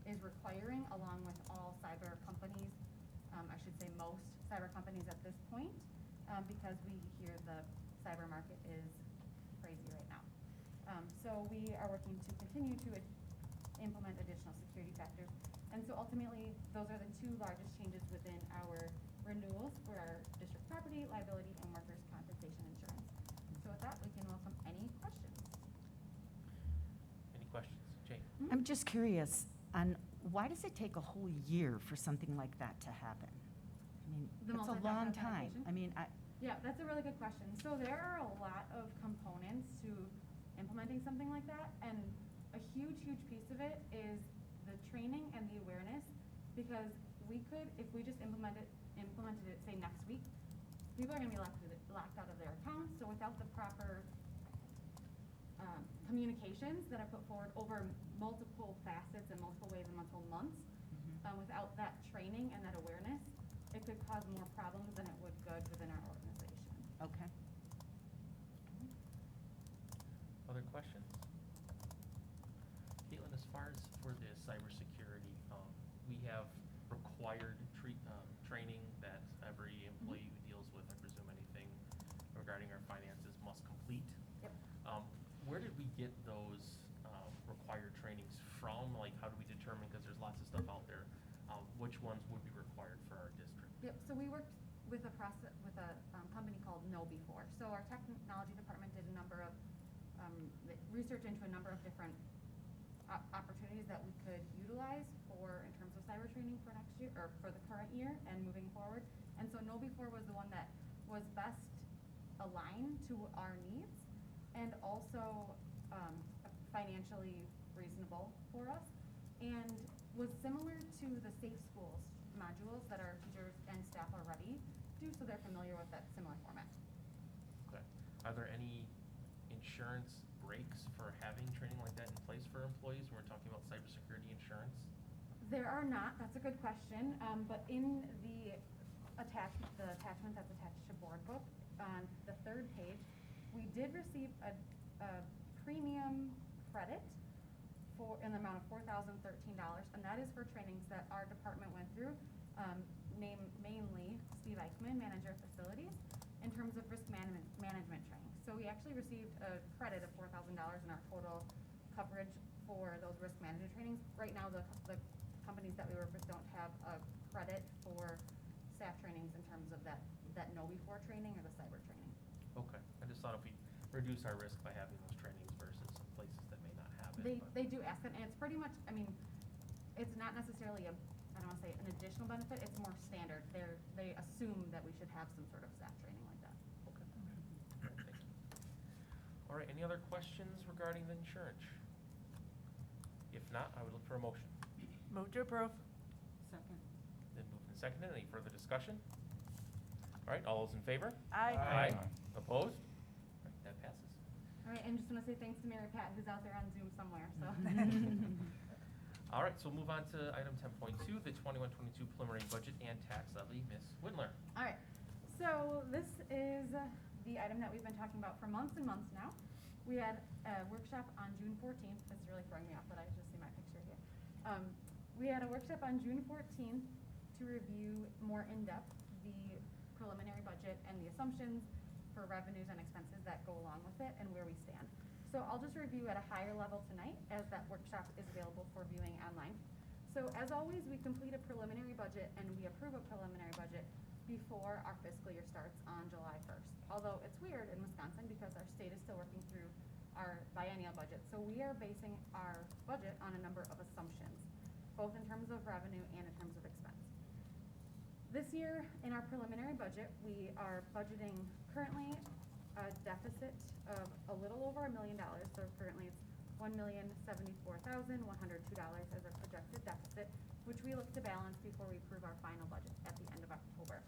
is requiring along with all cyber companies, I should say most cyber companies at this point, because we hear the cyber market is crazy right now. So we are working to continue to implement additional security factors. And so ultimately, those are the two largest changes within our renewals for our district property, liability, and workers' compensation insurance. So with that, we can welcome any questions. Any questions? Jane? I'm just curious on why does it take a whole year for something like that to happen? I mean, The it's a multi-factor long time. authentication? I mean, Yeah, that's a really good question. So there are a lot of components to implementing something like that, and a huge piece of it is the training and the awareness, because we could, if we just implemented it, say next week, people are going to be locked out of their accounts. So without the proper communications that are put forward over multiple facets and multiple ways and multiple months, without that training and that awareness, it could cause more problems than it would good within our organization. okay. Other questions? Caitlin, as far as for the cybersecurity, we have required training that every employee who deals with, I presume, anything regarding our finances must complete. Yep. Where did we get those required trainings from? Like, how do we determine, because there's lots of stuff out there, which ones would be required for our district? Yep, so we worked with a company called Know Before. So our technology department did a number of research into a number of different opportunities that we could utilize in terms of cyber training for next year, or for the current year and moving forward. And so Know Before was the one that was best aligned to our needs and also financially reasonable for us, and was similar to the Safe Schools modules that our teachers and staff already do, so they're familiar with that similar format. Okay. Are there any insurance breaks for having training like that in place for employees when we're talking about cybersecurity insurance? There are not. That's a good question. But in the attachment that's attached to board book, on the third page, we did receive a premium credit in the amount of $4,013, and that is for trainings that our department went through, mainly Steve Eichman, manager of facilities, in terms of risk management training. So we actually received a credit of $4,000 in our total coverage for those risk management trainings. Right now, the companies that we work with don't have a credit for staff trainings in terms of that know before training or the cyber training. Okay, I just thought if we reduce our risk by having those trainings versus some places that may not have it. They do ask it, and it's pretty much, I mean, it's not necessarily I don't want to say an additional benefit, it's more standard. They assume that we should have some sort of staff training like that. Okay. Thank you. All right, any other questions regarding the insurance? If not, I would look for a motion. Move to approve. Second. Then moved and seconded. Any further discussion? All right, all those in favor? Aye. Opposed? All right, that passes. All right, and just want to say thanks to Mary Pat, who's out there on Zoom somewhere, so. All right, so we'll move on to item 10.2, the 21-22 preliminary budget and tax levy. Ms. Whitler. All right, so this is the item that we've been talking about for months and months now. We had a workshop on June 14th. It's really throwing me off that I just see my picture here. We had a workshop on June 14th to review more in depth the preliminary budget and the assumptions for revenues and expenses that go along with it and where we stand. So I'll just review at a higher level tonight, as that workshop is available for viewing online. So as always, we complete a preliminary budget and we approve a preliminary budget before our fiscal year starts on July 1st. Although it's weird in Wisconsin because our state is still working through our biennial budget. So we are basing our budget on a number of assumptions, both in terms of revenue and in terms of expense. This year, in our preliminary budget, we are budgeting currently a deficit of a little over $1 million. So currently it's $1,074,102 as a projected deficit, which we look to balance before we approve our final budget at the end of October.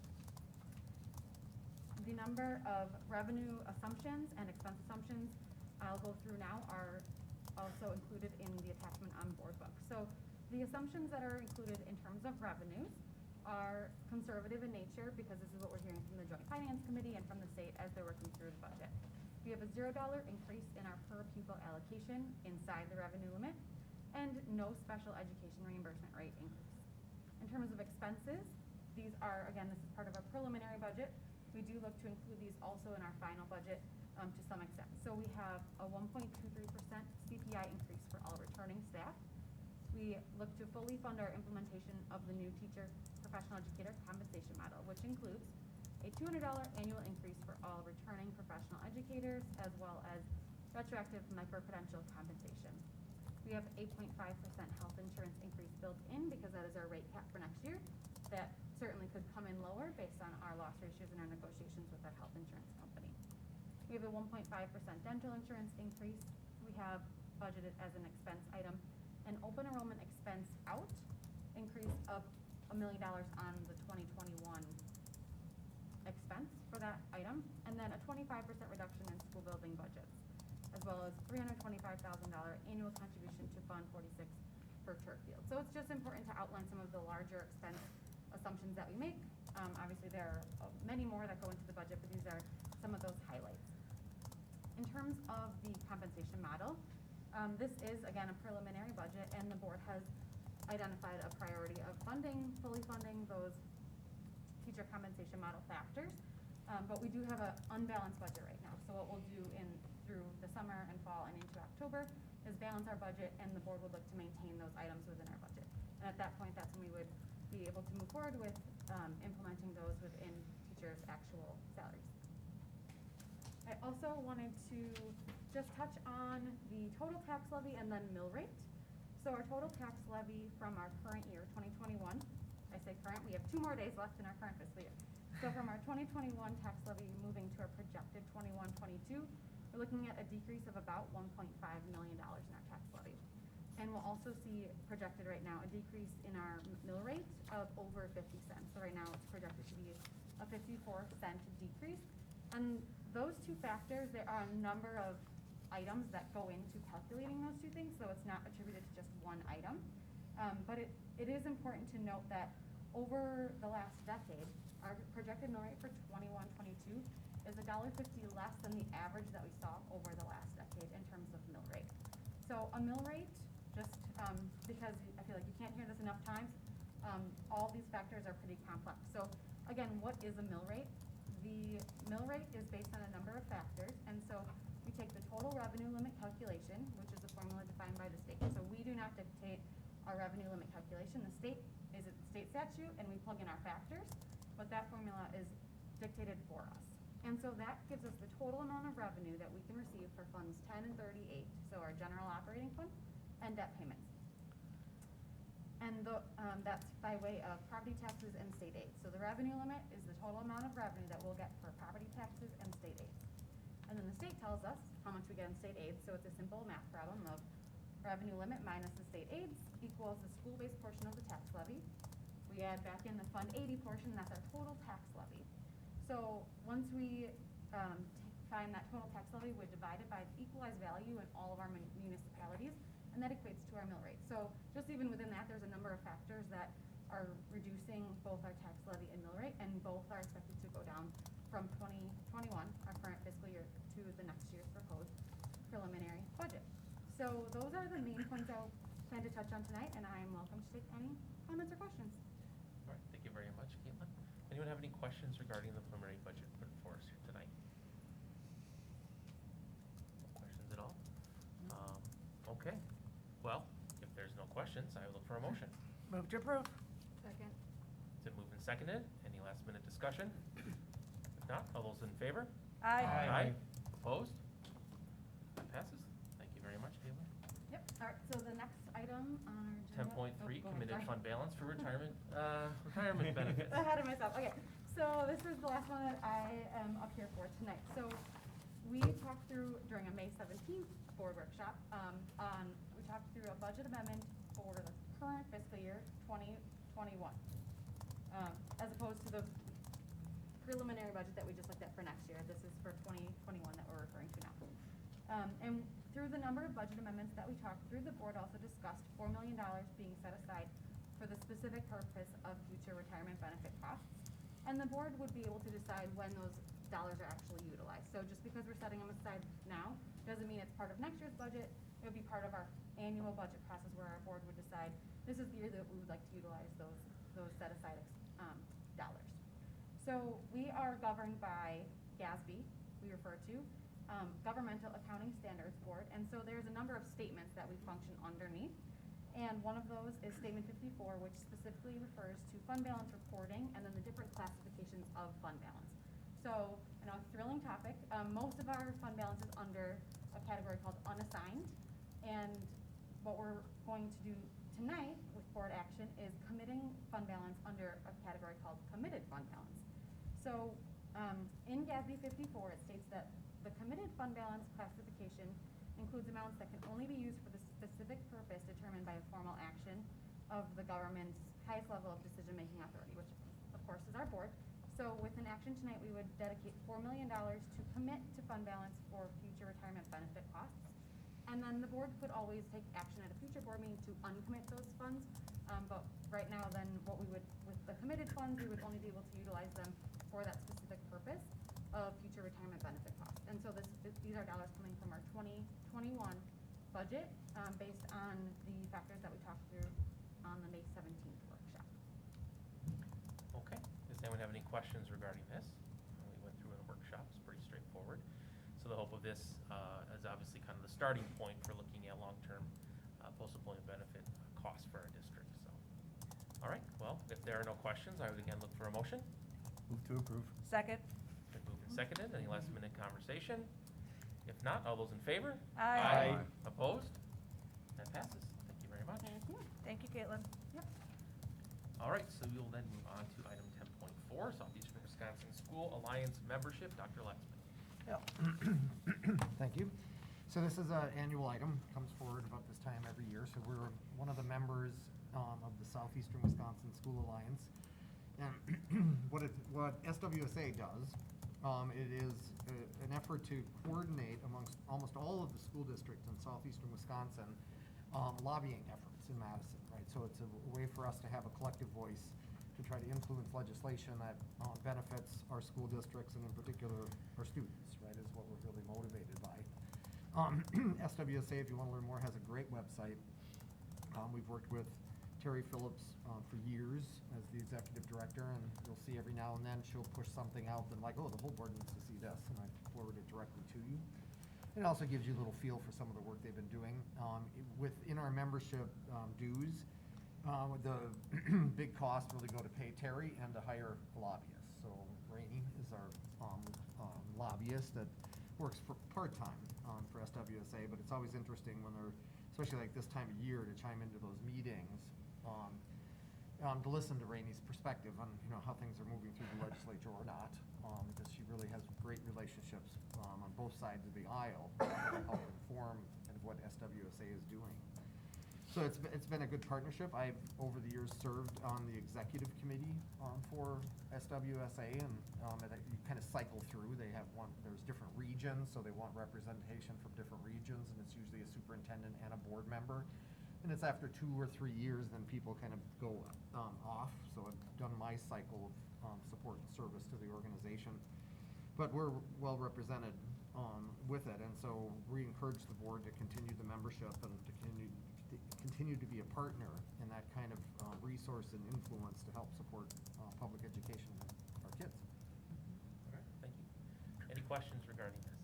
The number of revenue assumptions and expense assumptions I'll go through now are also included in the attachment on board book. So the assumptions that are included in terms of revenues are conservative in nature because this is what we're hearing from the Joint Finance Committee and from the state as they're working through the budget. We have a $0 increase in our per pupil allocation inside the revenue limit and no special education reimbursement rate increase. In terms of expenses, these are, again, this is part of our preliminary budget. We do look to include these also in our final budget to some extent. So we have a 1.23% CPI increase for all returning staff. We look to fully fund our implementation of the new teacher professional educator compensation model, which includes a $200 annual increase for all returning professional educators, as well as retroactive micro-credential compensation. We have 8.5% health insurance increase built in because that is our rate cap for next year. That certainly could come in lower based on our loss ratios and our negotiations with our health insurance company. We have a 1.5% dental insurance increase. We have budgeted as an expense item an open enrollment expense out increase of $1 million on the 2021 expense for that item, and then a 25% reduction in school building budgets, as well as $325,000 annual contribution to Fund 46 for turf field. So it's just important to outline some of the larger expense assumptions that we make. Obviously, there are many more that go into the budget, but these are some of those highlights. In terms of the compensation model, this is, again, a preliminary budget, and the board has identified a priority of fully funding those teacher compensation model factors. But we do have an unbalanced budget right now. So what we'll do through the summer and fall and into October is balance our budget, and the board would look to maintain those items within our budget. And at that point, that's when we would be able to move forward with implementing those within teachers' actual salaries. I also wanted to just touch on the total tax levy and then mill rate. So our total tax levy from our current year, 2021, I say current, we have 2 more days left in our current fiscal year. So from our 2021 tax levy moving to our projected 21-22, we're looking at a decrease of about $1.5 million in our tax levy. And we'll also see projected right now a decrease in our mill rate of over 50 cents. So right now it's projected to be a 54-cent decrease. And those two factors, there are a number of items that go into calculating those two things, so it's not attributed to just one item. But it is important to note that over the last decade, our projected mill rate for 21-22 is $1.50 less than the average that we saw over the last decade in terms of mill rate. So a mill rate just because I feel like you can't hear this enough times. All these factors are pretty complex. So again, what is a mill rate? The mill rate is based on a number of factors, and so we take the total revenue limit calculation, which is a formula defined by the state. So we do not dictate our revenue limit calculation. The state is a state statute, and we plug in our factors, but that formula is dictated for us. And so that gives us the total amount of revenue that we can receive for funds 10 and 38, so our general operating fund and debt payments. And that's by way of property taxes and state aid. So the revenue limit is the total amount of revenue that we'll get for property taxes and state aid. And then the state tells us how much we get in state aid, so it's a simple math problem of revenue limit minus the state aids equals the school-based portion of the tax levy. We add back in the Fund 80 portion, that's our total tax levy. So once we find that total tax levy, we divide it by the equalized value in all of our municipalities, and that equates to our mill rate. So just even within that, there's a number of factors that are reducing both our tax levy and mill rate, and both are expected to go down from 2021, our current fiscal year, to the next year's proposed preliminary budget. So those are the main points I'll plan to touch on tonight, and I am welcome to take any comments or questions. All right, thank you very much, Caitlin. Anyone have any questions regarding the preliminary budget put for us here tonight? No questions at all? Okay, well, if there's no questions, I will look for a motion. Move to approve. Second. It's been moved and seconded. Any last minute discussion? If not, all those in favor? Aye. Aye. Opposed? That passes. Thank you very much, Caitlin. Yep, all right, so the next item on our agenda. 10.3, go ahead, committed sorry. fund balance for retirement benefits. Ahead of myself, okay. So this is the last one that I am up here for tonight. So we talked through, during a May 17th board workshop, we talked through a budget amendment for the current fiscal year, 2021, as opposed to the preliminary budget that we just looked at for next year. This is for 2021 that we're referring to now. And through the number of budget amendments that we talked through, the board also discussed $4 million being set aside for the specific purpose of future retirement benefit costs. And the board would be able to decide when those dollars are actually utilized. So just because we're setting them aside now, doesn't mean it's part of next year's budget. It would be part of our annual budget process where our board would decide, this is the year that we would like to utilize those set aside dollars. So we are governed by GASB, we refer to, Governmental Accounting Standards Board, and so there's a number of statements that we function underneath. And one of those is Statement 54, which specifically refers to fund balance reporting and then the different classifications of fund balance. So, I know, thrilling topic. Most of our fund balance is under a category called unassigned, and what we're going to do tonight with board action is committing fund balance under a category called committed fund balance. So, in GASB 54, it states that the committed fund balance classification includes amounts that can only be used for the specific purpose determined by a formal action of the government's highest level of decision-making authority, which of course is our board. So with an action tonight, we would dedicate $4 million to commit to fund balance for future retirement benefit costs. And then the board could always take action at a future board meeting to uncommit those funds. But right now then what we would, with the committed funds, we would only be able to utilize them for that specific purpose of future retirement benefit costs. And so these are dollars coming from our 2021 budget based on the factors that we talked through on the May 17th workshop. Okay, does anyone have any questions regarding this? We went through in the workshop, it's pretty straightforward. So the hope of this is obviously kind of the starting point for looking at long-term post-employment benefit costs for our district. So, all right, well, if there are no questions, I would again look for a motion. Move to approve. Second. Been moved and seconded. Any last minute conversation? If not, all those in favor? Aye. Opposed? That passes. Thank you very much. Thank you. Thank you, Caitlin. Yep. All right, so we will then move on to item 10.4, Southeastern Wisconsin School Alliance membership. Dr. Latzman. Yeah. Thank you. So this is an annual item, comes forward about this time every year. So we're one of the members of the Southeastern Wisconsin School Alliance. And what SWSA does, it is an effort to coordinate amongst almost all of the school districts in southeastern Wisconsin lobbying efforts in Madison, right? So it's a way for us to have a collective voice to try to influence legislation that benefits our school districts and in particular our students, right, is what we're really motivated by. SWSA, if you want to learn more, has a great website. We've worked with Terry Phillips for years as the executive director, and you'll see every now and then she'll push something out and like, oh, the whole board needs to see this, and I forward it directly to you. It also gives you a little feel for some of the work they've been doing. Within our membership dues, the big costs really go to pay Terry and to hire a lobbyist. So Rainey is our lobbyist that works for part-time for SWSA, but it's always interesting when they're, especially like this time of year, to chime into those meetings, to listen to Rainey's perspective on how things are moving through the legislature or not, because she really has great relationships on both sides of the aisle to help inform kind of what SWSA is doing. So it's been a good partnership. I've over the years served on the executive committee for SWSA, and you kind of cycle through. There's different regions, so they want representation from different regions, and it's usually a superintendent and a board member. And it's after 2 or 3 years, then people kind of go off. So I've done my cycle of support and service to the organization. But we're well represented with it, and so we encourage the board to continue the membership and to continue to be a partner in that kind of resource and influence to help support public education of our kids. All right, thank you. Any questions regarding this?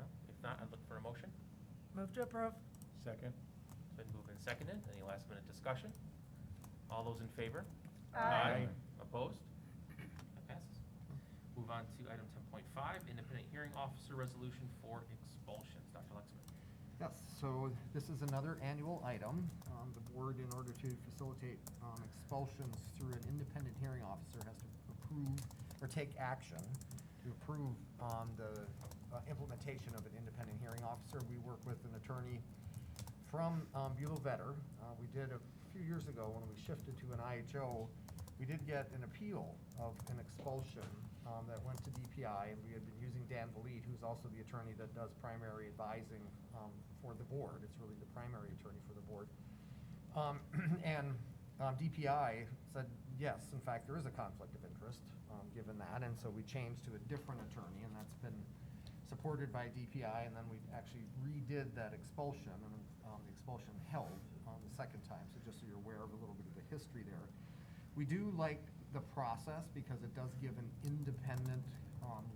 No? If not, I'd look for a motion. Move to approve. Second. It's been moved and seconded. Any last minute discussion? All those in favor? Aye. Opposed? That passes. Move on to item 10.5, independent hearing officer resolution for expulsions. Dr. Lexman. Yes, so this is another annual item. The board, in order to facilitate expulsions through an independent hearing officer, has to approve or take action to approve the implementation of an independent hearing officer. We work with an attorney from Bulow Vetter. We did a few years ago when we shifted to an IHO. We did get an appeal of an expulsion that went to DPI, and we had been using Dan Valide, who's also the attorney that does primary advising for the board. It's really the primary attorney for the board. DPI said, yes, in fact, there is a conflict of interest given that, and so we changed to a different attorney, and that's been supported by DPI, and then we actually redid that expulsion, and the expulsion held the second time, so just so you're aware of a little bit of the history there. We do like the process because it does give an independent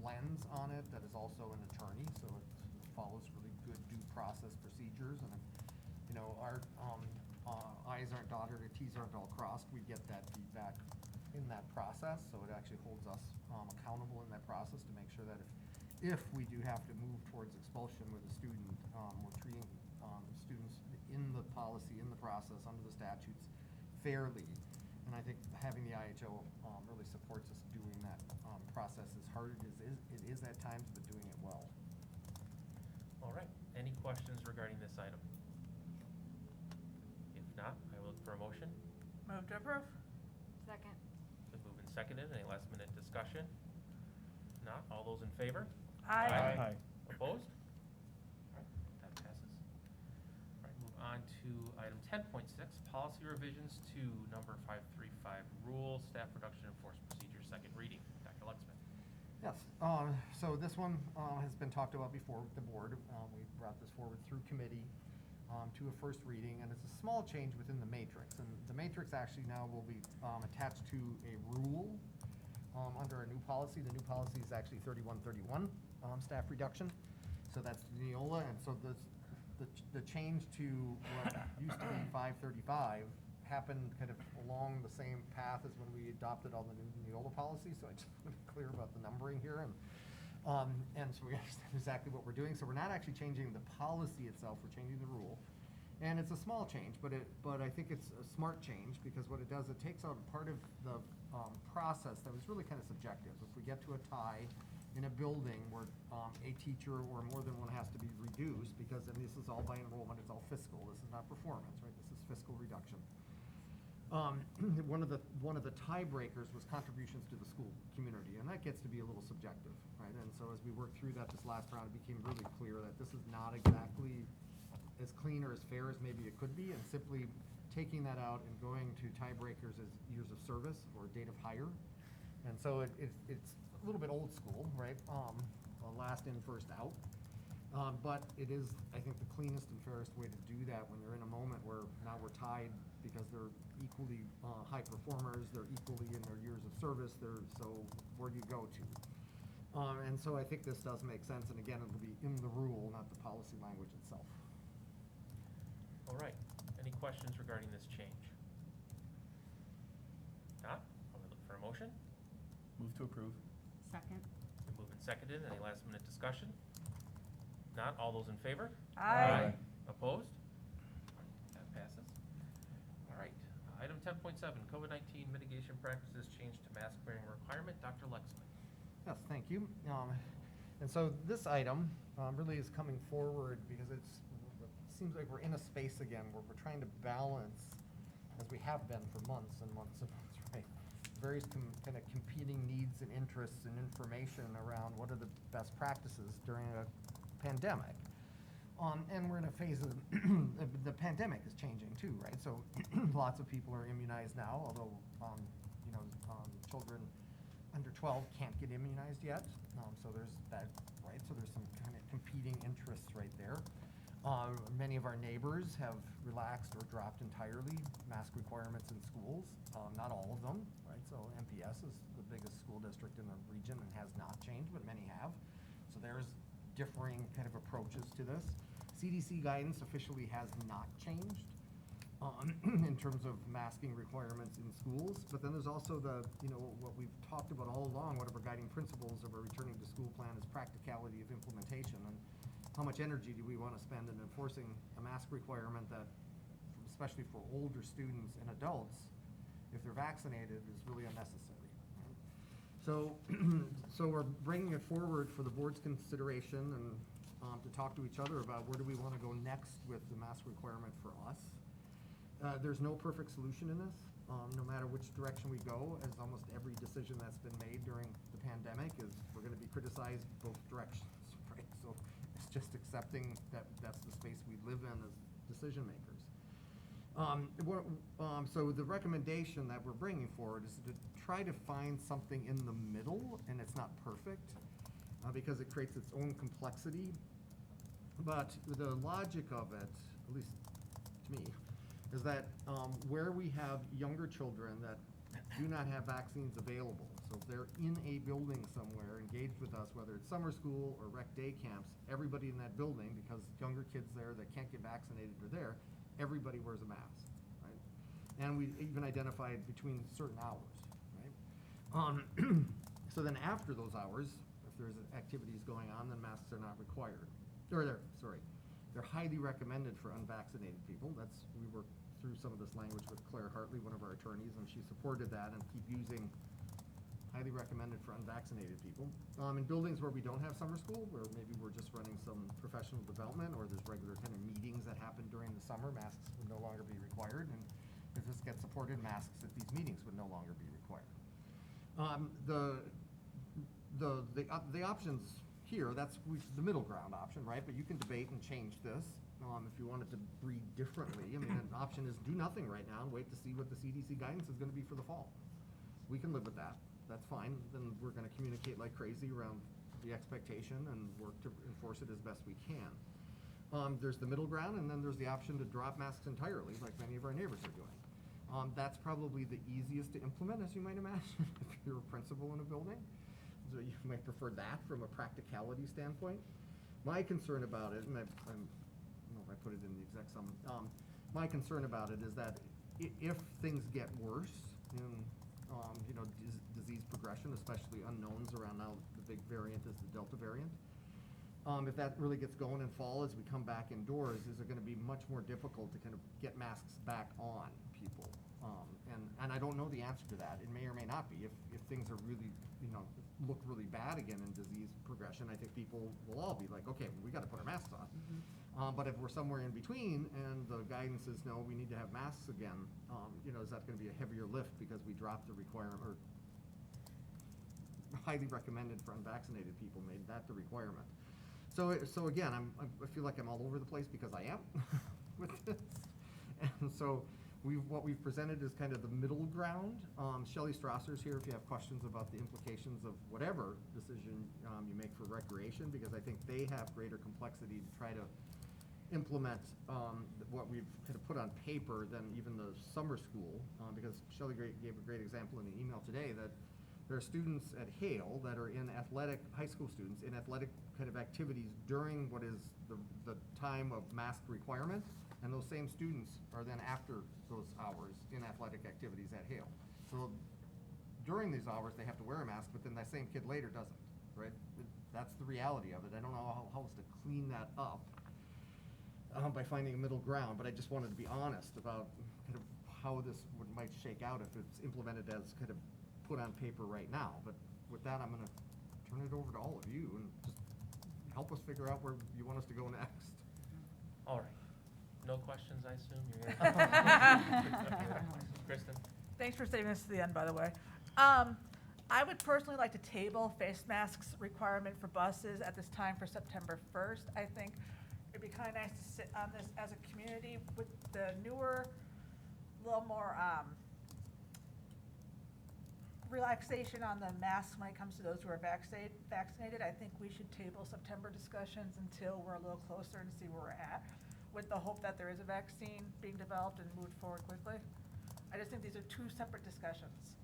lens on it that is also an attorney, so it follows really good due process procedures, and our I's aren't dotted or T's aren't all crossed. We get that feedback in that process, so it actually holds us accountable in that process to make sure that if we do have to move towards expulsion with a student, we're treating students in the policy, in the process, under the statutes fairly. And I think having the IHO really supports us doing that process as hard as it is at times, but doing it well. All right, any questions regarding this item? If not, I will look for a motion. Move to approve. Second. Been moved and seconded. Any last minute discussion? Not, all those in favor? Aye. Opposed? All right, that passes. All right, move on to item 10.6, policy revisions to number 535, rules, staff reduction and force procedures, second reading. Dr. Lexman. Yes, so this one has been talked about before with the board. We brought this forward through committee to a first reading, and it's a small change within the matrix. And the matrix actually now will be attached to a rule under a new policy. The new policy is actually 3131, staff reduction. So that's Neola, and so the change to what used to be 535 happened kind of along the same path as when we adopted all the new Neola policy. So I just want to be clear about the numbering here, and so we understand exactly what we're doing. So we're not actually changing the policy itself; we're changing the rule, and it's a small change, but I think it's a smart change because what it does, it takes out part of the process that was really kind of subjective. If we get to a tie in a building where a teacher or more than one has to be reduced, because then this is all by enrollment, it's all fiscal. This is not performance, right? This is fiscal reduction. One of the tiebreakers was contributions to the school community, and that gets to be a little subjective, right? And so as we worked through that this last round, it became really clear that this is not exactly as clean or as fair as maybe it could be, and simply taking that out and going to tiebreakers as years of service or date of hire. And so it's a little bit old school, right? Last in, first out. But it is, I think, the cleanest and fairest way to do that when you're in a moment where now we're tied because they're equally high performers, they're equally in their years of service, so where do you go to? And so I think this does make sense, and again, it'll be in the rule, not the policy language itself. All right, any questions regarding this change? Not? I'll look for a motion. Move to approve. Second. Been moved and seconded. Any last minute discussion? Not? All those in favor? Aye. Opposed? That passes. All right, item 10.7, COVID-19 mitigation practices change to mask wearing requirement. Dr. Lexman. Yes, thank you. And so this item really is coming forward because it seems like we're in a space again where we're trying to balance, as we have been for months and months and months, right? Various kind of competing needs and interests and information around what are the best practices during a pandemic. And we're in a phase of, the pandemic is changing too, right? So lots of people are immunized now, although, children under 12 can't get immunized yet. So there's that, right? So there's some kind of competing interests right there. Many of our neighbors have relaxed or dropped entirely mask requirements in schools. Not all of them, right? So MPS is the biggest school district in the region and has not changed, but many have. So there's differing kind of approaches to this. CDC guidance officially has not changed in terms of masking requirements in schools, but then there's also the, what we've talked about all along, one of our guiding principles of our returning to school plan is practicality of implementation, and how much energy do we want to spend in enforcing a mask requirement that, especially for older students and adults, if they're vaccinated, is really unnecessary. Right? So, so we're bringing it forward for the board's consideration and to talk to each other about where do we want to go next with the mask requirement for us. There's no perfect solution in this, no matter which direction we go, as almost every decision that's been made during the pandemic is we're going to be criticized both directions, right? So it's just accepting that that's the space we live in as decision makers. So the recommendation that we're bringing forward is to try to find something in the middle, and it's not perfect because it creates its own complexity. But the logic of it, at least to me, is that where we have younger children that do not have vaccines available, so if they're in a building somewhere engaged with us, whether it's summer school or rec day camps, everybody in that building, because younger kids there that can't get vaccinated are there, everybody wears a mask, right? And we even identified between certain hours, right? So then after those hours, if there's activities going on, then masks are not required. Or they're highly recommended for unvaccinated people. We worked through some of this language with Claire Hartley, one of our attorneys, and she supported that and keep using highly recommended for unvaccinated people. In buildings where we don't have summer school, where maybe we're just running some professional development or there's regular kind of meetings that happen during the summer, masks would no longer be required. And if this gets supported, masks at these meetings would no longer be required. The options here, that's the middle ground option, right? But you can debate and change this if you wanted to read differently. I mean, an option is do nothing right now and wait to see what the CDC guidance is going to be for the fall. We can live with that. That's fine. Then we're going to communicate like crazy around the expectation and work to enforce it as best we can. There's the middle ground, and then there's the option to drop masks entirely, like many of our neighbors are doing. That's probably the easiest to implement, as you might imagine, if you're a principal in a building. So you might prefer that from a practicality standpoint. My concern about it, and I don't know if I put it in the exec sum, my concern about it is that if things get worse in disease progression, especially unknowns around now, the big variant is the Delta variant. If that really gets going in fall as we come back indoors, is it going to be much more difficult to kind of get masks back on people? And I don't know the answer to that. It may or may not be. If things are really, look really bad again in disease progression, I think people will all be like, okay, well, we got to put our masks on. But if we're somewhere in between and the guidance is no, we need to have masks again, is that going to be a heavier lift because we dropped the requirement, or highly recommended for unvaccinated people, made that the requirement. So again, I feel like I'm all over the place because I am with this. And so what we've presented is kind of the middle ground. Shelley Strasser's here if you have questions about the implications of whatever decision you make for recreation, because I think they have greater complexity to try to implement what we've kind of put on paper than even the summer school, because Shelley gave a great example in an email today that there are students at Hale that are in athletic, high school students in athletic kind of activities during what is the time of mask requirement, and those same students are then after those hours in athletic activities at Hale. So during these hours, they have to wear a mask, but then that same kid later doesn't, right? That's the reality of it. I don't know how else to clean that up by finding a middle ground, but I just wanted to be honest about kind of how this might shake out if it's implemented as kind of put on paper right now. But with that, I'm gonna turn it over to all of you and just help us figure out where you want us to go next. All right. No questions, I assume? You're gonna Kristen? Thanks for saving this to the end, by the way. I would personally like to table face masks requirement for buses at this time for September 1st. I think it'd be kind of nice to sit on this as a community with the newer, little more relaxation on the masks when it comes to those who are vaccinated. I think we should table September discussions until we're a little closer and see where we're at, with the hope that there is a vaccine being developed and moved forward quickly. I just think these are two separate discussions.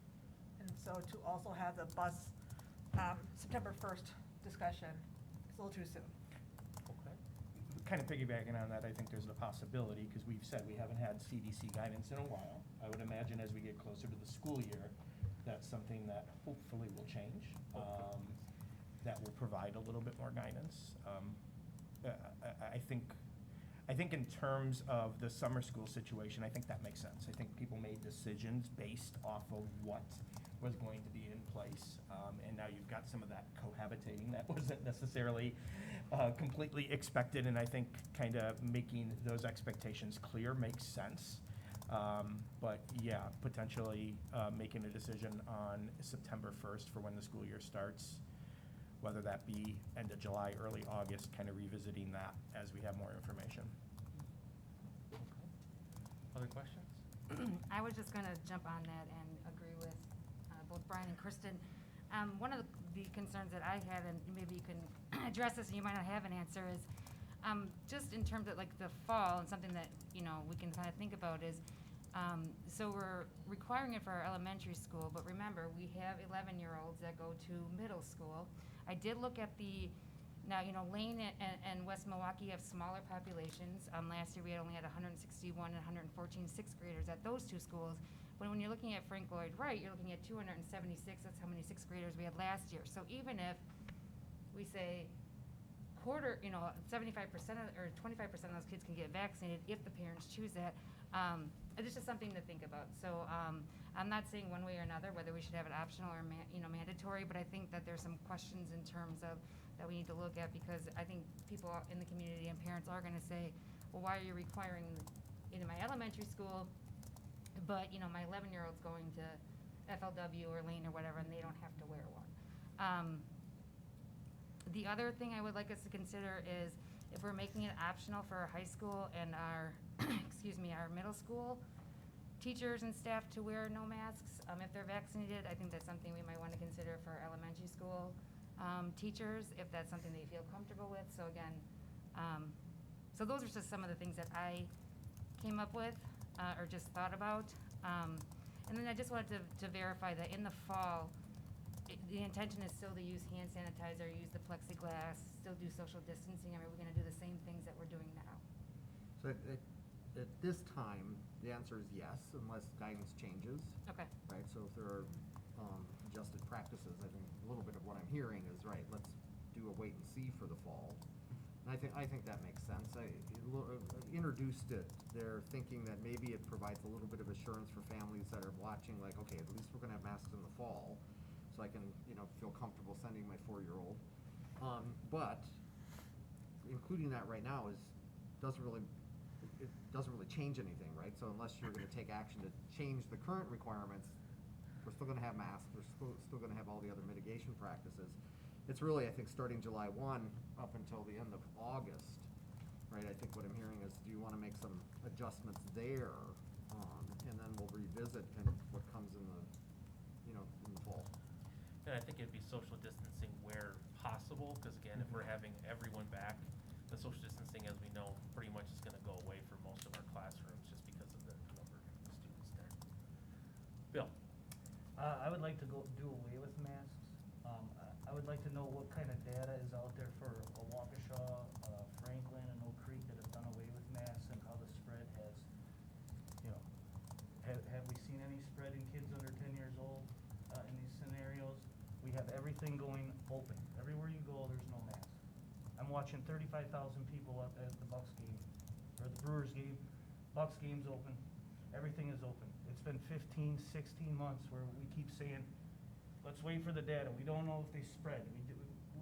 And so to also have the bus September 1st discussion is a little too soon. Okay. Kind of piggybacking on that, I think there's a possibility, because we've said we haven't had CDC guidance in a while. I would imagine as we get closer to the school year, that's something that hopefully will change, that will provide a little bit more guidance. I think in terms of the summer school situation, I think that makes sense. I think people made decisions based off of what was going to be in place, and now you've got some of that cohabitating that wasn't necessarily completely expected, and I think kind of making those expectations clear makes sense. But yeah, potentially making a decision on September 1st for when the school year starts, whether that be end of July, early August, kind of revisiting that as we have more information. Other questions? I was just going to jump on that and agree with both Brian and Kristen. One of the concerns that I had, and maybe you can address this and you might not have an answer, is just in terms of like the fall, and something that, you know, we can kind of think about is, so we're requiring it for our elementary school, but remember, we have 11-year-olds that go to middle school. I did look at now, you know, Lane and West Milwaukee have smaller populations. Last year we only had 161 and 114 sixth graders at those two schools. But when you're looking at Frank Lloyd Wright, you're looking at 276, that's how many sixth graders we had last year. So even if we say 75% or 25% of those kids can get vaccinated if the parents choose that, it's just something to think about. So I'm not saying one way or another whether we should have it optional or mandatory, but I think that there's some questions in terms of that we need to look at, because I think people in the community and parents are going to say, well, why are you requiring it in my elementary school, but you know my 11-year-old's going to FLW or Lane or whatever, and they don't have to wear one. The other thing I would like us to consider is if we're making it optional for our high school and our our middle school teachers and staff to wear no masks if they're vaccinated. I think that's something we might want to consider for our elementary school teachers, if that's something they feel comfortable with. So again, so those are just some of the things that I came up with or just thought about. And then I just wanted to verify that in the fall, the intention is still to use hand sanitizer, use the plexiglass, still do social distancing. I mean, we're going to do the same things that we're doing now. So at this time, the answer is yes, unless guidance changes. Okay. Right, so if there are adjusted practices, I think a little bit of what I'm hearing is, right, let's do a wait and see for the fall. And I think that makes sense. I introduced it there thinking that maybe it provides a little bit of assurance for families that are watching, like, okay, at least we're gonna have masks in the fall, so I can, feel comfortable sending my 4-year-old. But including that right now doesn't really change anything, right? So unless you're gonna take action to change the current requirements, we're still gonna have masks, we're still gonna have all the other mitigation practices. It's really, I think, starting July 1 up until the end of August, right? I think what I'm hearing is, do you wanna make some adjustments there on, and then we'll revisit kind of what comes in the, in the fall. And I think it'd be social distancing where possible, because again, if we're having everyone back, the social distancing, as we know, pretty much is gonna go away for most of our classrooms, just because of the number of students there. Bill? I would like to do away with masks. I would like to know what kind of data is out there for Waukesha, Franklin, and Oak Creek that have done away with masks, and how the spread has, have we seen any spread in kids under 10 years old in these scenarios? We have everything going open. Everywhere you go, there's no mask. I'm watching 35,000 people up at the Bucks game, or the Brewers game. Bucks game's open. Everything is open. It's been 15, 16 months where we keep saying, let's wait for the data. We don't know if they spread.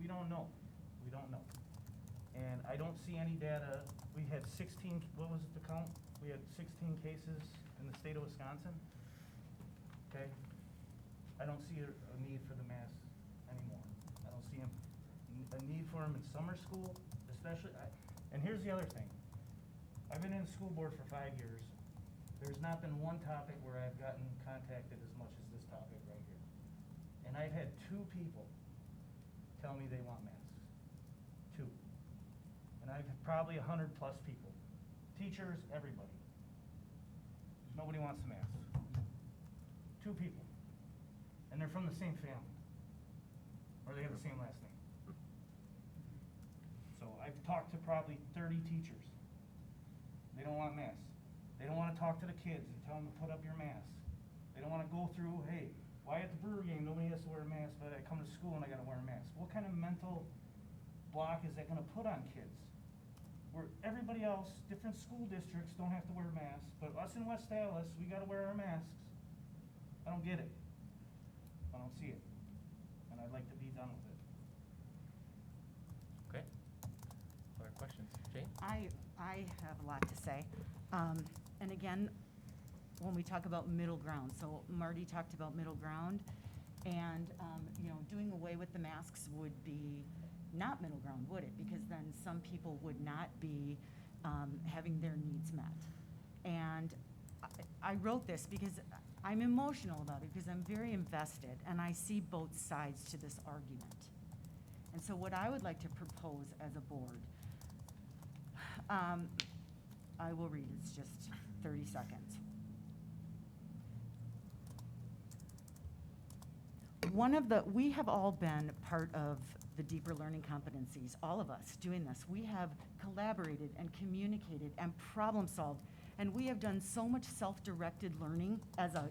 We don't know. We don't know. And I don't see any data. We had 16, what was the count? We had 16 cases in the state of Wisconsin. Okay? I don't see a need for the masks anymore. I don't see a need for them in summer school, especially. And here's the other thing. I've been in the school board for 5 years. There's not been one topic where I've gotten contacted as much as this topic right here. And I've had 2 people tell me they want masks. 2. And I've had probably 100+ people. Teachers, everybody. Nobody wants a mask. 2 people. And they're from the same family. Or they have the same last name. So I've talked to probably 30 teachers. They don't want masks. They don't want to talk to the kids and tell them to put up your mask. They don't want to go through, hey, why at the Brewer game nobody has to wear a mask, but I come to school and I got to wear a mask? What kind of mental block is that going to put on kids? Where everybody else, different school districts don't have to wear masks, but us in West Dallas, we got to wear our masks. I don't get it. I don't see it. And I'd like to be done with it. Okay. Other questions? Jane? I have a lot to say. And again, when we talk about middle ground, so Marty talked about middle ground, and, doing away with the masks would be not middle ground, would it? Because then some people would not be having their needs met. And I wrote this because I'm emotional about it, because I'm very invested, and I see both sides to this argument. And so what I would like to propose as a board, I will read, it's just 30 seconds. We have all been part of the deeper learning competencies, all of us doing this. We have collaborated and communicated and problem solved, and we have done so much self-directed learning as a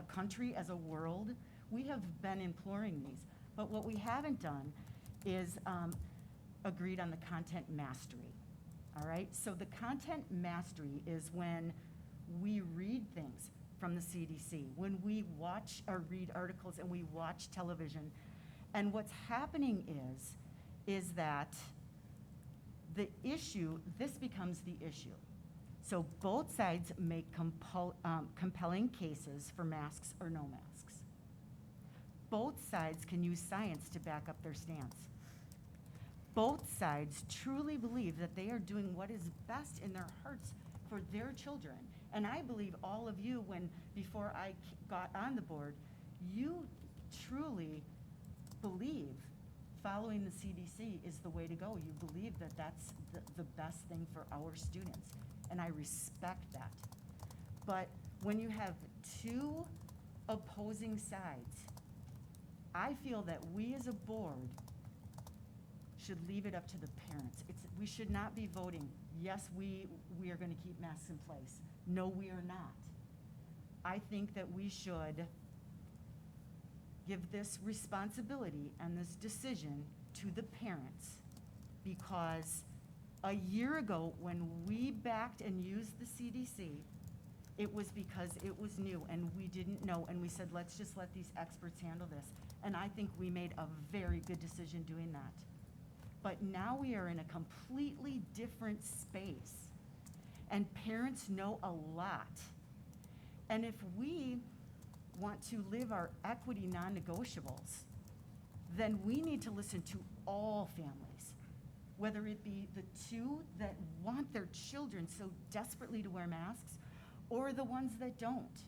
country, as a world. We have been imploring these, but what we haven't done is agreed on the content mastery. All right, so the content mastery is when we read things from the CDC, when we watch or read articles and we watch television. And what's happening is that the issue, this becomes the issue. So both sides make compelling cases for masks or no masks. Both sides can use science to back up their stance. Both sides truly believe that they are doing what is best in their hearts for their children. And I believe all of you, before I got on the board, you truly believe following the CDC is the way to go. You believe that that's the best thing for our students. And I respect that. But when you have 2 opposing sides, I feel that we as a board should leave it up to the parents. We should not be voting, yes, we are going to keep masks in place. No, we are not. I think that we should give this responsibility and this decision to the parents, because a year ago when we backed and used the CDC, it was because it was new and we didn't know, and we said, let's just let these experts handle this. And I think we made a very good decision doing that. But now we are in a completely different space, and parents know a lot. And if we want to live our equity non-negotiables, then we need to listen to all families, whether it be the 2 that want their children so desperately to wear masks, or the ones that don't.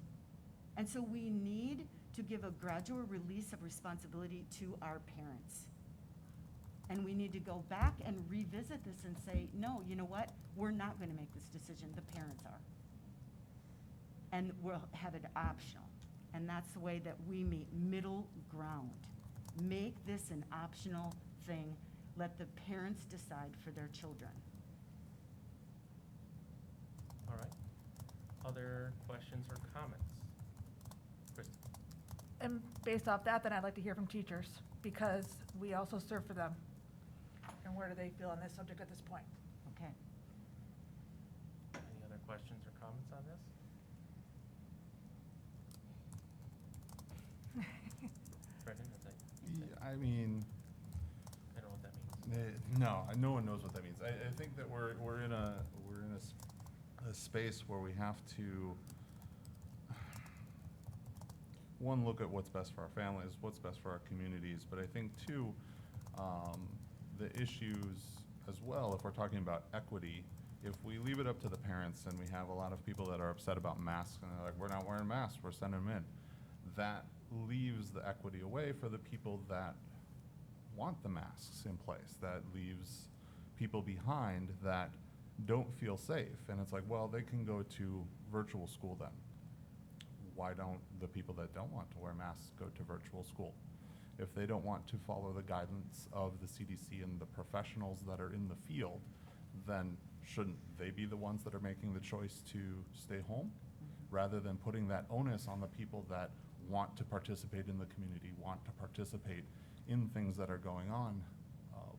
And so we need to give a gradual release of responsibility to our parents. And we need to go back and revisit this and say, no, you know what? We're not going to make this decision. The parents are. And we'll have it optional. And that's the way that we meet middle ground. Make this an optional thing. Let the parents decide for their children. All right. Other questions or comments? Kristen? And based off that, then I'd like to hear from teachers, because we also serve for them. And where do they feel on this subject at this point? Okay. Any other questions or comments on this? Brendan, is that? Yeah, I mean, I don't know what that means. no, no one knows what that means. I think that we're in a space where we have to one, look at what's best for our families, what's best for our communities, but I think two, the issues as well, if we're talking about equity, if we leave it up to the parents and we have a lot of people that are upset about masks and they're like, we're not wearing masks, we're sending them in, that leaves the equity away for the people that want the masks in place. That leaves people behind that don't feel safe. And it's like, well, they can go to virtual school then. Why don't the people that don't want to wear masks go to virtual school? If they don't want to follow the guidance of the CDC and the professionals that are in the field, then shouldn't they be the ones that are making the choice to stay home, rather than putting that onus on the people that want to participate in the community, want to participate in things that are going on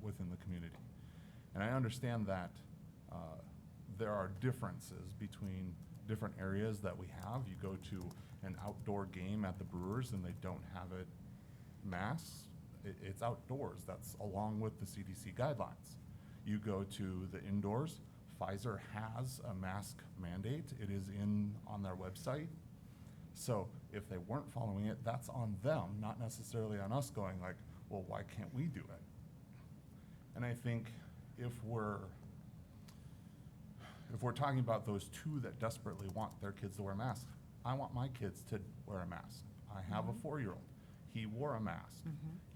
within the community? And I understand that there are differences between different areas that we have. You go to an outdoor game at the Brewers and they don't have it masks. It's outdoors. That's along with the CDC guidelines. You go to the indoors, Pfizer has a mask mandate. It is on their website. So if they weren't following it, that's on them, not necessarily on us going like, well, why can't we do it? And I think if we're talking about those two that desperately want their kids to wear masks, I want my kids to wear a mask. I have a 4-year-old. He wore a mask.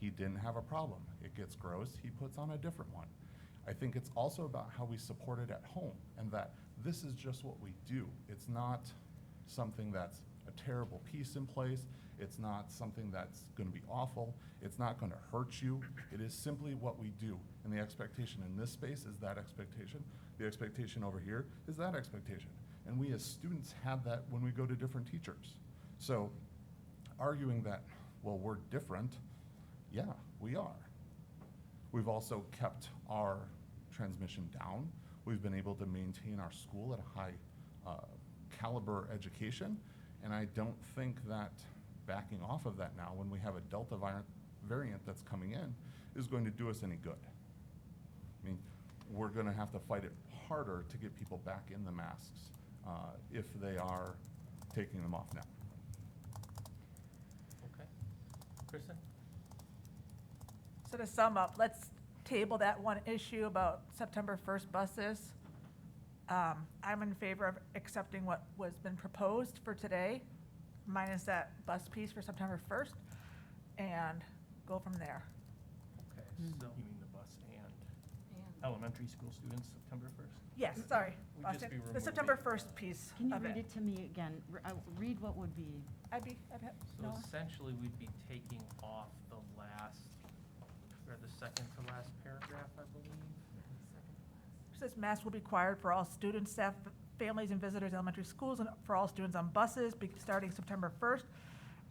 He didn't have a problem. It gets gross, he puts on a different one. I think it's also about how we support it at home, and that this is just what we do. It's not something that's a terrible piece in place. It's not something that's going to be awful. It's not going to hurt you. It is simply what we do. And the expectation in this space is that expectation. The expectation over here is that expectation. And we as students have that when we go to different teachers. So arguing that, well, we're different, yeah, we are. We've also kept our transmission down. We've been able to maintain our school at a high caliber education. And I don't think that backing off of that now, when we have a Delta variant that's coming in, is going to do us any good. I mean, we're going to have to fight it harder to get people back in the masks if they are taking them off now. Okay. Kristen? So to sum up, let's table that one issue about September 1st buses. I'm in favor of accepting what was been proposed for today, minus that bus piece for September 1st, and go from there. Okay, so you mean the bus and elementary school students, September 1st? Yes, sorry. Would Boston. just be The September removing 1st piece Can you of read it to me again? Read what would be. So no. essentially, we'd be taking off the last, or the second to last paragraph, I believe. It says masks will be required for all students, staff, families, and visitors in elementary schools, and for all students on buses, starting September 1st,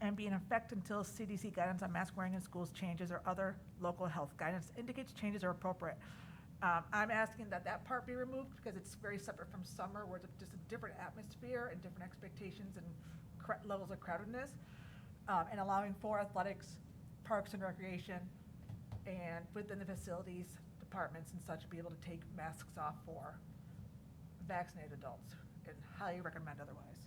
and be in effect until CDC guidance on mask wearing in schools changes or other local health guidance indicates changes are appropriate. I'm asking that that part be removed because it's very separate from summer, where it's just a different atmosphere and different expectations and levels of crowdedness, and allowing for athletics, parks and recreation, and within the facilities, departments and such, be able to take masks off for vaccinated adults, and highly recommend otherwise.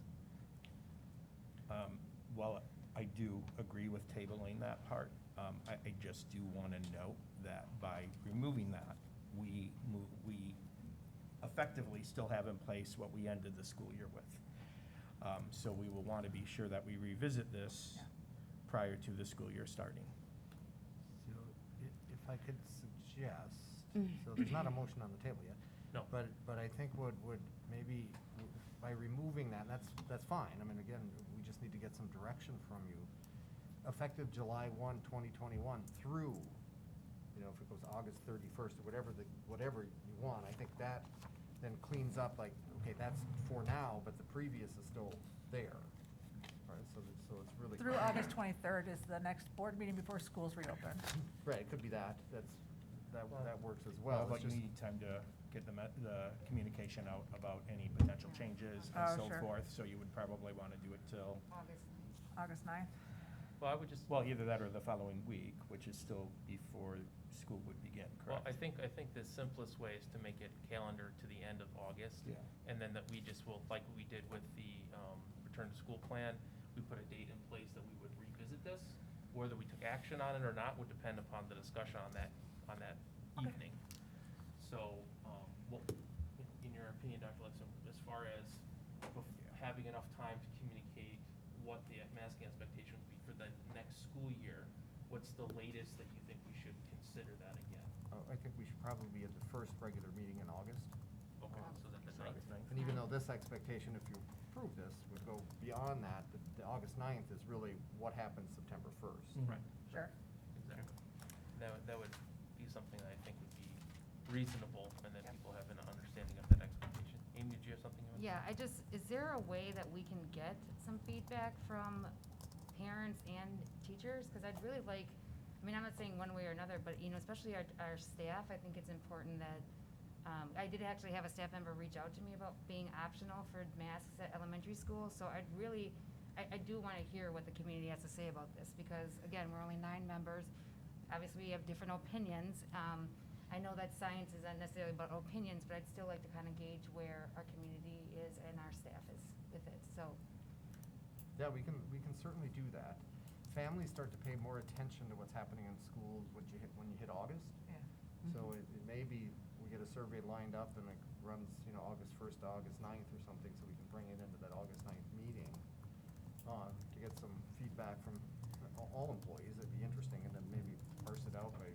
While I do agree with tabling that part, I just do want to note that by removing that, we effectively still have in place what we ended the school year with. So we will want to be sure that we revisit this prior to the school year starting. So if I could suggest, so there's not a motion on the table yet. No. But I think would maybe, by removing that, that's fine. I mean, again, we just need to get some direction from you. Effective July 1, 2021 through, if it goes August 31st or whatever you want, I think that then cleans up like, okay, that's for now, but the previous is still there. All right, so it's really. Through August 23rd is the next board meeting before schools reopen. Right, it could be that. That works as well. But It's you just- need time to get the communication out about any potential changes and Oh, so sure. forth, so you would probably want to do it till, August 9th. Well, I would just. well, either that or the following week, which is still before school would begin, Well, correct? I think the simplest way is to make it calendar to the end of August. Yeah. And then that we just will, like we did with the return to school plan, we put a date in place that we would revisit this. Whether we took action on it or not would depend upon the discussion on that evening. So, what, in your opinion, Dr. Ledson, as far as having enough time to communicate what the masking expectation would be for the next school year, what's the latest that you think we should consider that again? I think we should probably be at the first regular meeting in August. Okay, so then the So August 9th. And even though this expectation, if you approve this, would go beyond that, the August 9th is really what happens September 1st. Right. Sure. Exactly. That would be something that I think would be reasonable, and that people have an understanding of that expectation. Amy, did you have something you want to say? Yeah, is there a way that we can get some feedback from parents and teachers? Because I'd really like, I'm not saying one way or another, but, especially our staff, I think it's important that, I did actually have a staff member reach out to me about being optional for masks at elementary school, so I do want to hear what the community has to say about this, because, again, we're only 9 members. Obviously, we have different opinions. I know that science isn't necessarily about opinions, but I'd still like to kind of gauge where our community is and our staff is with it, so. Yeah, we can certainly do that. Families start to pay more attention to what's happening in schools when you hit August. Yeah. So it may be, we get a survey lined up and it runs, August 1st to August 9th or something, so we can bring it into that August 9th meeting to get some feedback from all employees. It'd be interesting, and then maybe parse it out by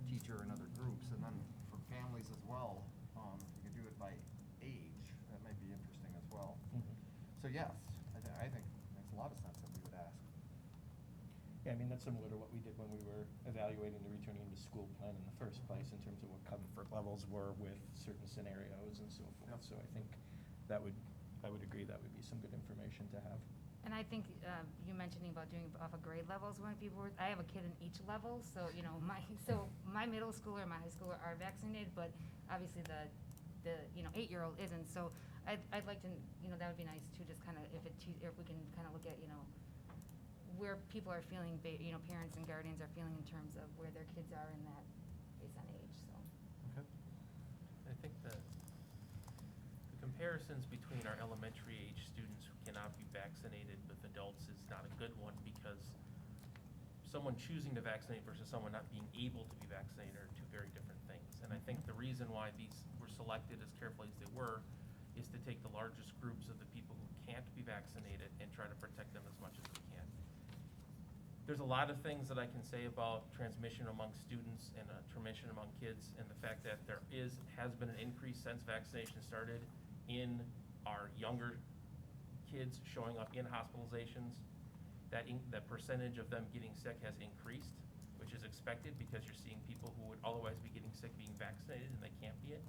teacher and other groups, and then for families as well, if we could do it by age, that might be interesting as well. So yes, I think it makes a lot of sense that we would ask. Yeah, that's similar to what we did when we were evaluating the returning to school plan in the first place, in terms of what comfort levels were with certain scenarios and so forth. So I think I would agree that would be some good information to have. And I think you mentioning about doing off of grade levels wouldn't be worth. I have a kid in each level, so my middle schooler and my high schooler are vaccinated, but obviously the 8-year-old isn't. So I'd like to, that would be nice too, just kind of if we can kind of look at where people are feeling, parents and guardians are feeling in terms of where their kids are in that based on age. So. Okay. I think the comparisons between our elementary age students who cannot be vaccinated with adults is not a good one, because someone choosing to vaccinate versus someone not being able to be vaccinated are two very different things. And I think the reason why these were selected as carefully as they were is to take the largest groups of the people who can't be vaccinated and try to protect them as much as we can. There's a lot of things that I can say about transmission among students and transmission among kids, and the fact that there has been an increase since vaccination started in our younger kids showing up in hospitalizations. That percentage of them getting sick has increased, which is expected, because you're seeing people who would otherwise be getting sick being vaccinated and they can't be it.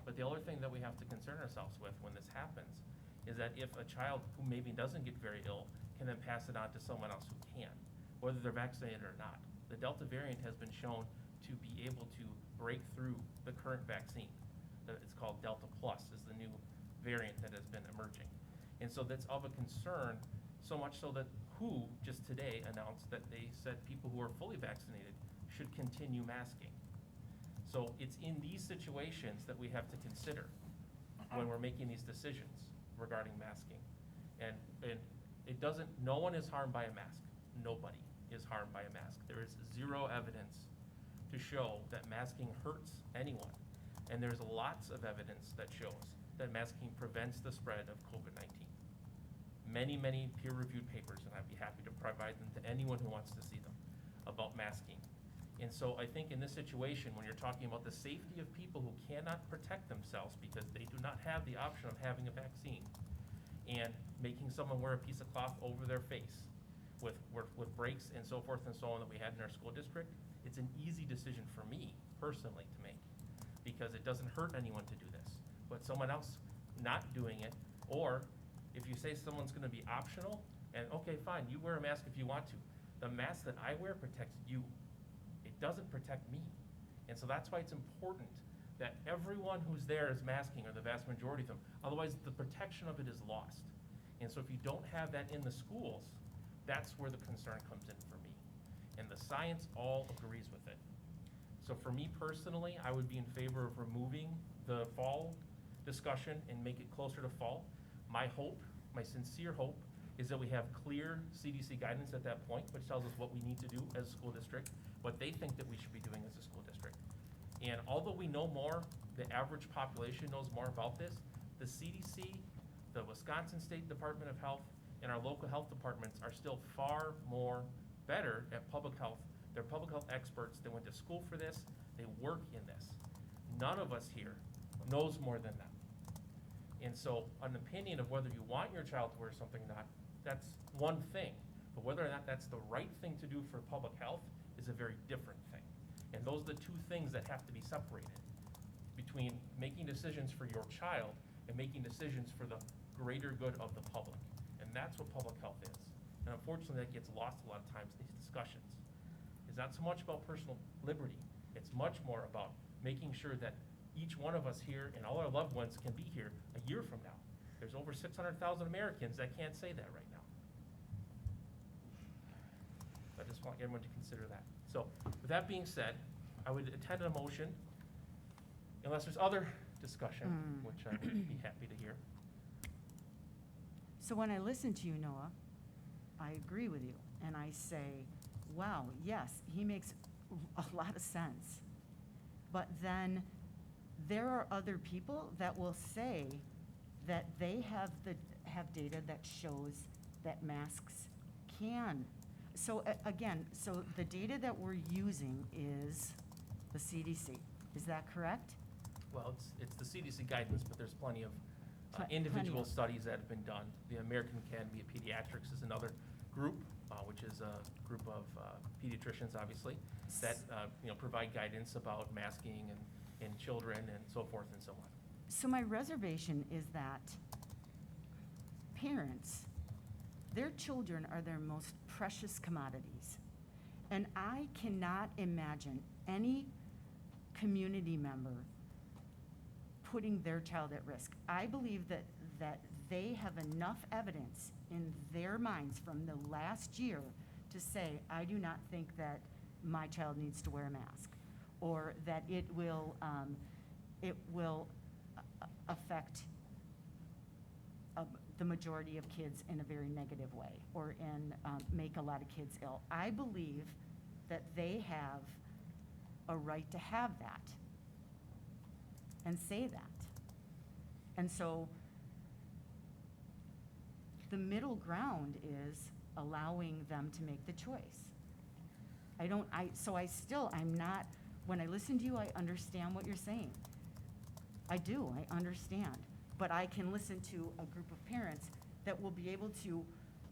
But the other thing that we have to concern ourselves with when this happens is that if a child who maybe doesn't get very ill can then pass it on to someone else who can, whether they're vaccinated or not. The Delta variant has been shown to be able to break through the current vaccine. It's called Delta Plus, is the new variant that has been emerging. And so that's of a concern, so much so that WHO just today announced that they said people who are fully vaccinated should continue masking. So it's in these situations that we have to consider when we're making these decisions regarding masking. And it doesn't, no one is harmed by a mask. Nobody is harmed by a mask. There is zero evidence to show that masking hurts anyone. And there's lots of evidence that shows that masking prevents the spread of COVID-19. many, many peer-reviewed papers, and I'd be happy to provide them to anyone who wants to see them, about masking. And so I think in this situation, when you're talking about the safety of people who cannot protect themselves because they do not have the option of having a vaccine, and making someone wear a piece of cloth over their face with breaks and so forth and so on that we had in our school district, it's an easy decision for me personally to make, because it doesn't hurt anyone to do this. But someone else not doing it, or if you say someone's gonna be optional, and okay, fine, you wear a mask if you want to. The mask that I wear protects you. It doesn't protect me. And so that's why it's important that everyone who's there is masking, or the vast majority of them. Otherwise, the protection of it is lost. And so if you don't have that in the schools, that's where the concern comes in for me. And the science all agrees with it. So for me personally, I would be in favor of removing the fall discussion and make it closer to fall. My hope, my sincere hope, is that we have clear CDC guidance at that point, which tells us what we need to do as a school district, what they think that we should be doing as a school district. And although we know more, the average population knows more about this, the CDC, the Wisconsin State Department of Health, and our local health departments are still far more better at public health. They're public health experts. They went to school for this. They work in this. None of us here knows more than them. And so an opinion of whether you want your child to wear something or not, that's one thing. But whether or not that's the right thing to do for public health is a very different thing. And those are the two things that have to be separated between making decisions for your child and making decisions for the greater good of the public. And that's what public health is. And unfortunately, that gets lost a lot of times in these discussions. It's not so much about personal liberty. It's much more about making sure that each one of us here and all our loved ones can be here a year from now. There's over 600,000 Americans that can't say that right now. I just want everyone to consider that. So with that being said, I would attend a motion, unless there's other discussion, which I would be happy to hear. So when I listen to you, Noah, I agree with you, and I say, wow, yes, he makes a lot of sense. But then there are other people that will say that they have data that shows that masks can. So again, so the data that we're using is the CDC. Is that correct? Well, it's the CDC guidance, but there's plenty of Plenty individual of- studies that have been done. The American Academy of Pediatrics is another group, which is a group of pediatricians, obviously, that provide guidance about masking in children and so forth and so on. So my reservation is that parents, their children are their most precious commodities. And I cannot imagine any community member putting their child at risk. I believe that they have enough evidence in their minds from the last year to say, I do not think that my child needs to wear a mask, or that it will affect the majority of kids in a very negative way, or make a lot of kids ill. I believe that they have a right to have that and say that. And so the middle ground is allowing them to make the choice. I'm not, when I listen to you, I understand what you're saying. I do, I understand. But I can listen to a group of parents that will be able to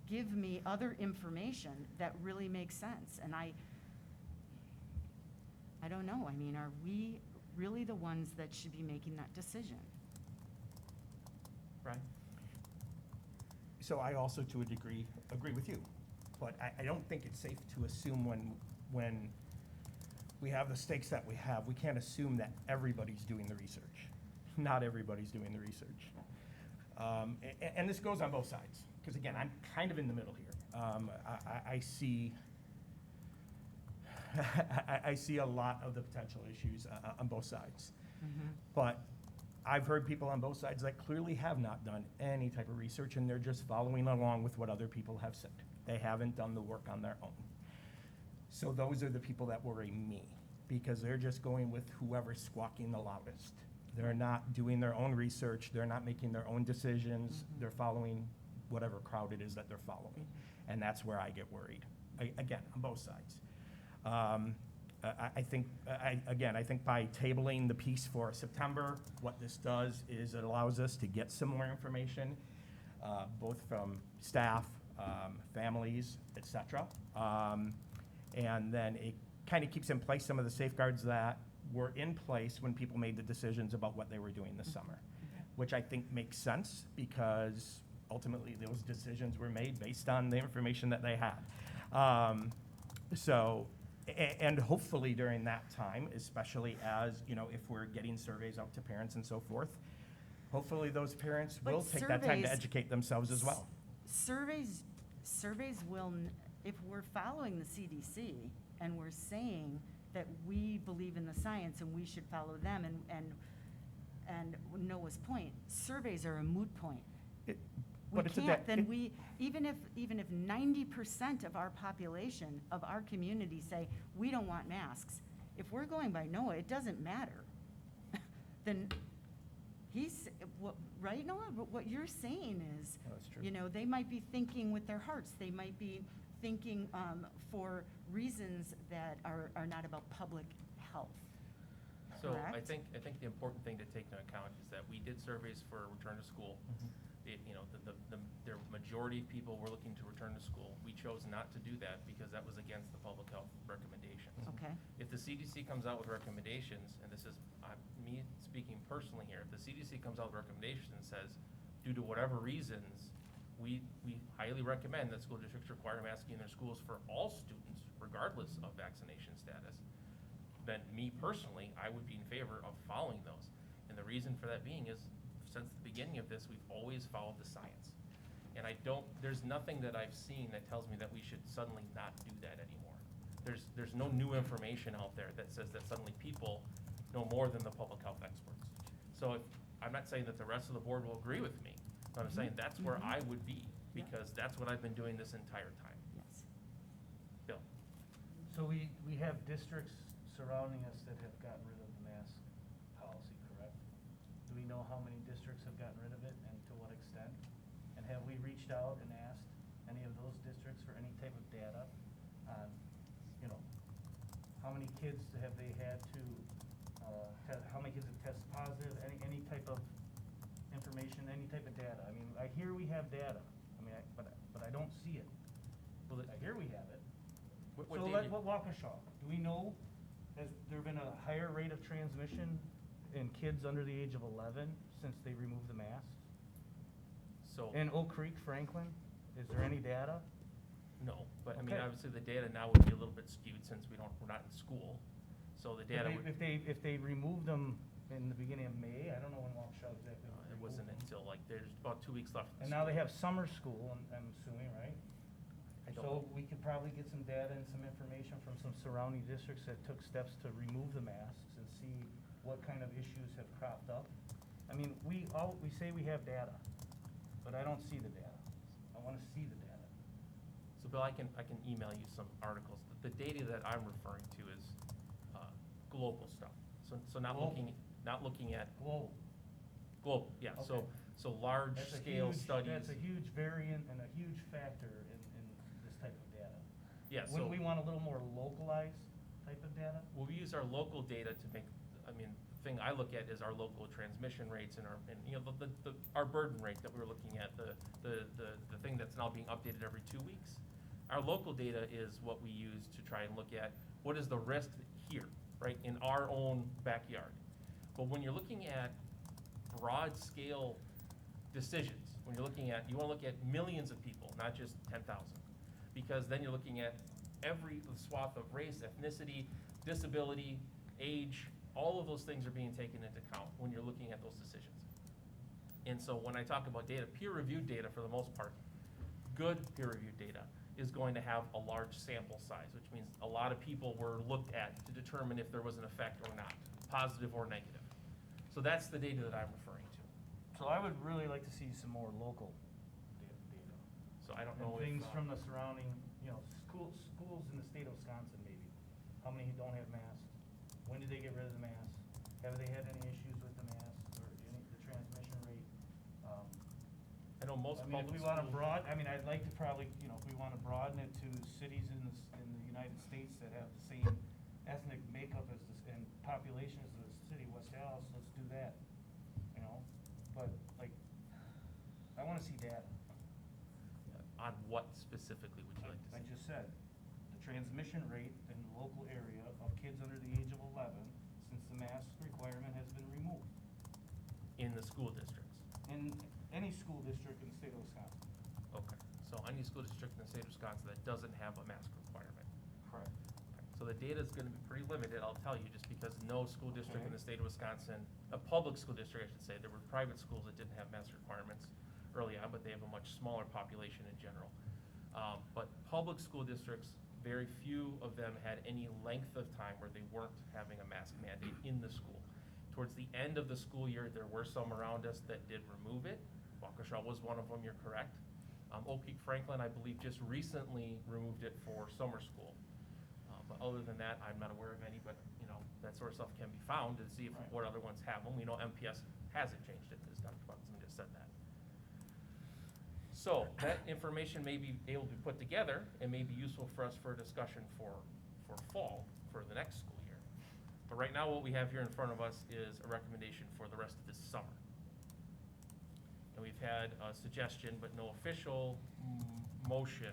give me other information that really makes sense. And I don't know, I mean, are we really the ones that should be making that decision? Right? So I also, to a degree, agree with you. But I don't think it's safe to assume when we have the stakes that we have, we can't assume that everybody's doing the research. Not everybody's doing the research. And this goes on both sides, because again, I'm kind of in the middle here. I see I see a lot of the potential issues on both sides. But I've heard people on both sides that clearly have not done any type of research, and they're just following along with what other people have said. They haven't done the work on their own. So those are the people that worry me, because they're just going with whoever's squawking the loudest. They're not doing their own research. They're not making their own decisions. They're following whatever crowd it is that they're following. And that's where I get worried, again, on both sides. I think by tabling the piece for September, what this does is it allows us to get similar information, both from staff, families, et cetera. And then it kind of keeps in place some of the safeguards that were in place when people made the decisions about what they were doing this summer, which I think makes sense because ultimately those decisions were made based on the information that they had. And hopefully during that time, especially as, if we're getting surveys out to parents and so forth, hopefully those parents will take that time to educate themselves as well. Surveys will, if we're following the CDC and we're saying that we believe in the science and we should follow them and Noah's point, surveys are a moot point. Even if 90% of our population, of our community say, we don't want masks, if we're going by Noah, it doesn't matter. Then right, Noah? What you're saying is, That's true. they might be thinking with their hearts. They might be thinking for reasons that are not about public health. So I Correct? think the important thing to take into account is that we did surveys for return to school. The majority of people were looking to return to school. We chose not to do that because that was against the public health recommendations. Okay. If the CDC comes out with recommendations, and this is me speaking personally here, if the CDC comes out with recommendations and says, due to whatever reasons, we highly recommend that school districts require masking in their schools for all students, regardless of vaccination status, then me personally, I would be in favor of following those. And the reason for that being is, since the beginning of this, we've always followed the science. And there's nothing that I've seen that tells me that we should suddenly not do that anymore. There's no new information out there that says that suddenly people know more than the public health experts. So I'm not saying that the rest of the board will agree with me, but I'm saying that's where I would be, because that's what I've been doing this entire time. Yes. Bill? So we have districts surrounding us that have gotten rid of the mask policy, correct? Do we know how many districts have gotten rid of it and to what extent? And have we reached out and asked any of those districts for any type of data on, how many kids have they had to, how many kids have tested positive, any type of information, any type of data? I mean, I hear we have data, but I don't see it. Well, I hear we have it. What So data- let Waukesha, do we know, has there been a higher rate of transmission in kids under the age of 11 since they removed the masks? So. In Oak Creek, Franklin, is there any data? No, but I mean, Okay. obviously the data now would be a little bit skewed since we're not in school. So the data would. If they removed them in the beginning of May, I don't know when Waukesha exactly. It wasn't until there's about 2 weeks left. And now they have summer school, I'm assuming, right? I don't So know. we could probably get some data and some information from some surrounding districts that took steps to remove the masks and see what kind of issues have cropped up. I mean, we say we have data, but I don't see the data. I wanna see the data. So Bill, I can email you some articles. The data that I'm referring to is global stuff. So not Global. looking at Global, yeah. Okay. So large That's a scale huge- studies. That's a huge variant and a huge factor in this type of data. Yeah. Wouldn't So we want a little more localized type of data? well, we use our local data to make. I mean, the thing I look at is our local transmission rates and our burden rate that we were looking at, the thing that's now being updated every 2 weeks. Our local data is what we use to try and look at what is the risk here, right, in our own backyard. But when you're looking at broad scale decisions, when you're looking at, you want to look at millions of people, not just 10,000, because then you're looking at every swath of race, ethnicity, disability, age, all of those things are being taken into account when you're looking at those decisions. And so when I talk about data, peer-reviewed data for the most part, good peer-reviewed data is going to have a large sample size, which means a lot of people were looked at to determine if there was an effect or not, positive or negative. So that's the data that I'm referring to. So I would really like to see some more local data. So I don't And know if. things from the surrounding, schools in the state of Wisconsin maybe. How many don't have masks? When did they get rid of the masks? Have they had any issues with the masks or the transmission rate? I know most I mean, if public we wanna schools- broad, I mean, I'd like to probably, you know, if we wanna broaden it to cities in the United States that have the same ethnic makeup as and population as the city of West Dallas, let's do that, you know? But, like, I wanna see data. On what specifically would you like to I see? just said, the transmission rate in the local area of kids under the age of 11 since the mask requirement has been removed. In the school districts? In any school district in the state of Wisconsin. Okay, so any school district in the state of Wisconsin that doesn't have a mask requirement. Correct. So the data is gonna be pretty limited, I'll tell you, just because no school district in the state of Wisconsin, a public school district, I should say, there were private schools that didn't have mask requirements early on, but they have a much smaller population in general. But public school districts, very few of them had any length of time where they weren't having a mask mandate in the school. Towards the end of the school year, there were some around us that did remove it. Waukesha was one of them, you're correct. Oak Creek Franklin, I believe, just recently removed it for summer school. But other than that, I'm not aware of any, but, you know, that sort of stuff can be found to see if, what other ones have them. We know MPS hasn't changed it, as Dr. Buxton just said that. So, that information may be able to be put together and may be useful for us for a discussion for fall, for the next school year. But right now, what we have here in front of us is a recommendation for the rest of this summer. And we've had a suggestion, but no official motion,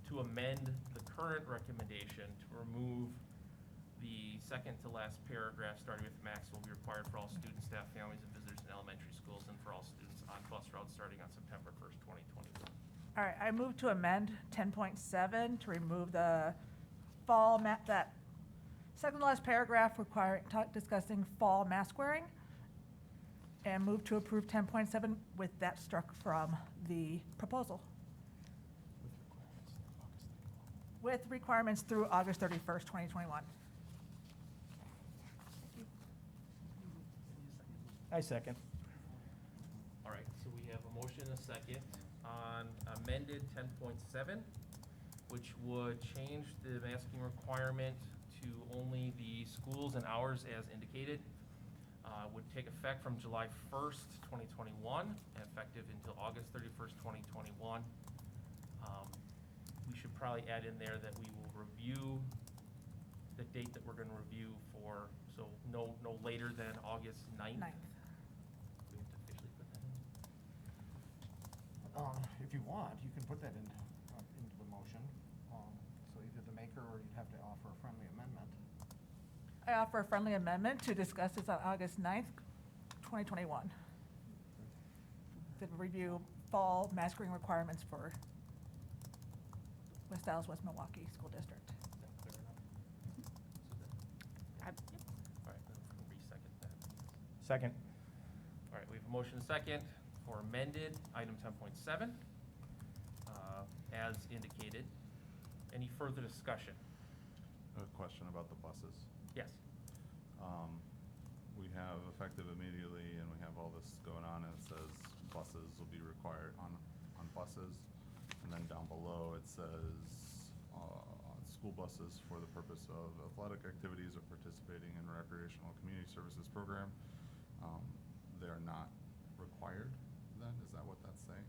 to amend the current recommendation to remove the second to last paragraph, starting with max will be required for all students, staff, families, and visitors in elementary schools and for all students on bus routes starting on September 1st, 2021. All right, I move to amend 10.7 to remove the fall, that second to last paragraph discussing fall mask wearing, and move to approve 10.7 with that struck from the proposal. With requirements through August 31st, 2021. I second. All right, so we have a motion and a second on amended 10.7, which would change the masking requirement to only the schools and hours as indicated. Would take effect from July 1st, 2021, and effective until August 31st, 2021. We should probably add in there that we will review the date that we're gonna review for, so no later than August 9th. Do we have to officially put that in? If you want, you can put that into the motion. So either the maker or you'd have to offer a friendly amendment. I offer a friendly amendment to discuss this on August 9th, 2021. To review fall masking requirements for West Dallas, West Milwaukee School District. Is that clear enough? All right, then we'll re-second that. Second. All right, we have a motion and a second for amended item 10.7, as indicated. Any further discussion? A question about the buses. Yes. We have effective immediately, and we have all this going on, and it says buses will be required on buses. And then down below, it says, school buses for the purpose of athletic activities or participating in recreational community services program. They're not required then, is that what that's saying?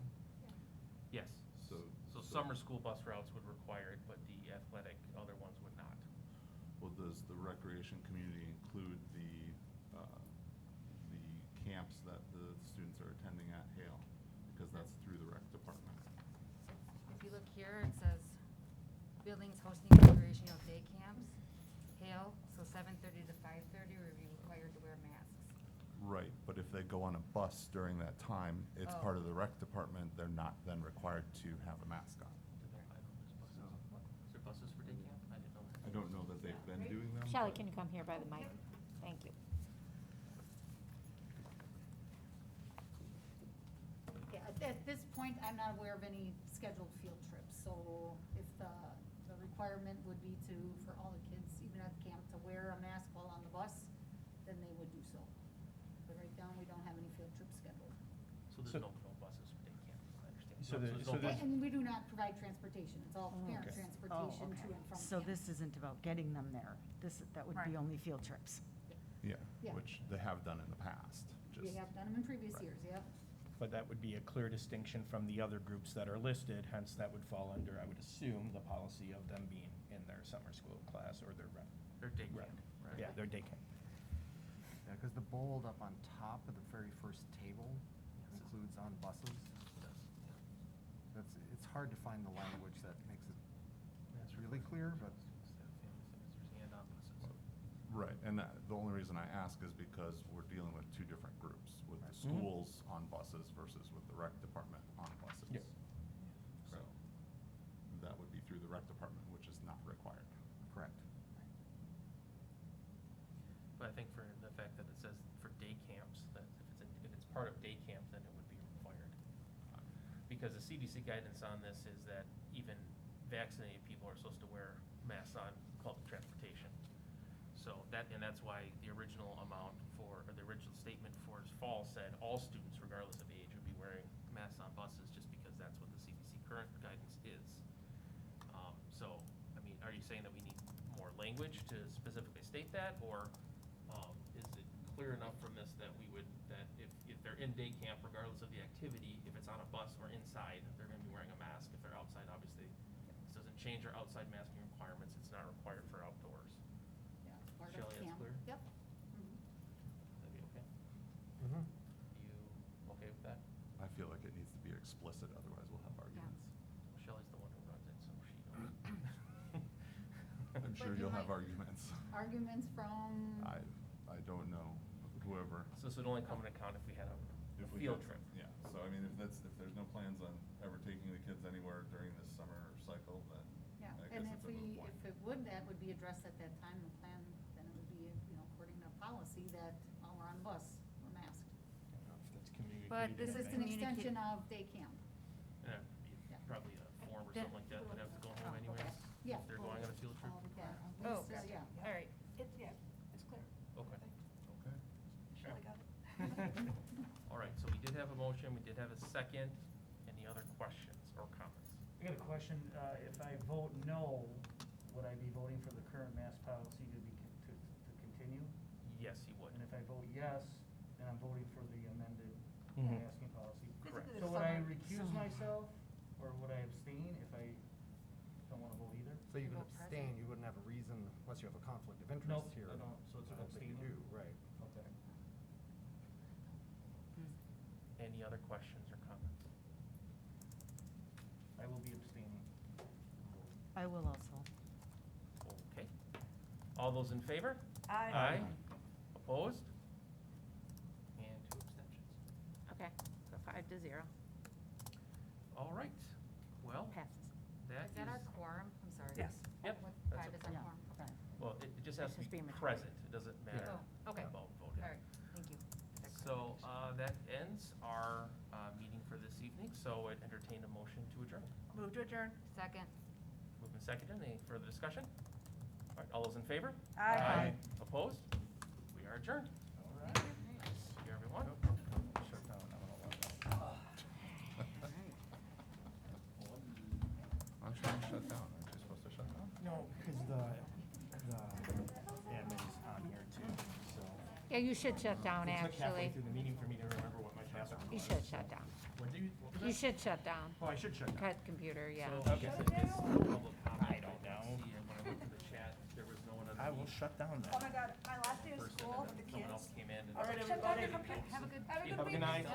Yes. So Summer school bus routes would require it, but the athletic other ones would not. Well, does the recreation community include the camps that the students are attending at Hale? Because that's through the rec department. If you look here, it says buildings hosting recreational day camps, Hale, so 7:30 to 5:30, we're required to wear masks. Right, but if they go on a bus during that time, it's Oh. part of the rec department, they're not then required to have a mask on. Is there buses for day camp? I didn't know that. I don't know that they've been doing them. Shelley, but- can you come here by the mic? Thank you. Okay, at this point, I'm not aware of any scheduled field trips, so if the requirement would be for all the kids, even at camp, to wear a mask while on the bus, then they would do so. But right now, we don't have any field trips scheduled. So there's no buses for day camp, I understand. So there's no buses. And we do not provide transportation, it's all parent Okay. transportation to and from camp. So this isn't about getting them there. That would be Right. only field trips. Yeah, Yeah. which they have done in the past, We just. have done them in previous Right. years, yep. but that would be a clear distinction from the other groups that are listed, hence that would fall under, I would assume, the policy of them being in their summer school class or their rec. Their day rec. camp, right? Yeah, their day camp. Yeah, because the bold up on top of the very first table includes on buses. It's hard to find the language that makes it really clear, but. And on buses. Right, and the only reason I ask is because we're dealing with two different groups, with the Mhm. schools on buses versus with the rec department on buses. Yep. So, that would be through the rec department, which is not required. Correct. But I think for the fact that it says for day camps, that if it's part of day camp, then it would be required. Because the CDC guidance on this is that even vaccinated people are supposed to wear masks on public transportation. So that's why the original amount or the original statement for this fall said all students, regardless of age, would be wearing masks on buses, just because that's what the CDC current guidance is. So, I mean, are you saying that we need more language to specifically state that, or is it clear enough from this that if they're in day camp, regardless of the activity, if it's on a bus or inside, they're gonna be wearing a mask? If they're outside, obviously, this doesn't change our outside masking requirements, it's not required for outdoors. Yeah, it's part of Shelley, that's camp. clear? Yep. That'd be okay? Mm-hmm. You okay with that? I feel like it needs to be explicit, otherwise we'll have arguments. Well, Shelley's the one who runs it, so she knows. I'm But sure you you'll have might- arguments. Arguments from, I don't know, whoever. So this would only come into account if we had a If we field could- trip. Yeah, so I mean, if there's no plans on ever taking the kids anywhere during this summer cycle, then yeah, I and guess if it's a moot we, point. if it would, that would be addressed at that time, the plan, then it would be, according to policy, that while we're on bus, we're masked. That's communicated. But This This is is an communicate- extension of day camp. And it'd be Yeah. probably a form or Then- something like that, they'd have to go Oh, home anyways, okay. Yeah. if they're going on a field trip. Yeah. Oh, Lisa, yeah. all right. Yeah, it's clear. Okay. Okay. Shelley got it. All right, so we did have a motion, we did have a second. Any other questions or comments? I got a question. If I vote no, would I be voting for the current mask policy to continue? Yes, you would. And if I vote yes, then I'm voting for the amended Mhm. masking policy. Correct. So would I recuse myself, or would I abstain if I don't want to vote either? So you would Vote present. abstain, you wouldn't have a reason unless you have a conflict of interest Nope, here. I don't, so it's I an don't think you abstaining? do, right. Okay. Any other questions or comments? I will be abstaining. I will also. Okay. All those in favor? Aye. Opposed? And 2 abstentions. Okay, so 5-0, All right, well, passes. that Is that our is, quorum? I'm sorry. Yes. Yep, What that's five a- is our Yeah. quorum? Okay. well, it just has It's to just be being recorded. present, it doesn't matter Oh, okay. about voting. All right, thank you. So, that ends our, meeting for this evening, so I'd entertain a motion to adjourn. Move to adjourn. Second. Moving seconded, any further discussion? All right, all those in favor? Aye. Opposed? We are adjourned. All right. See you, everyone. Shut down, I don't know what that. I'm trying to shut down, aren't you supposed to shut down? No, because the admin's on here too, so. Yeah, you should shut down, It took halfway actually. through the meeting for me to remember what my password was. You should shut down. What do you? what was You that? should shut down. Oh, I should shut down. Cut computer, yeah. So, Okay. it's public comment. I don't know. See, and when I looked at the chat, there was no one on the I will meeting shut down Oh my then. God, my last day of person, school and for the then someone else kids. came in and. All right, said, everybody. Have a good. Have a good Have a good week. night.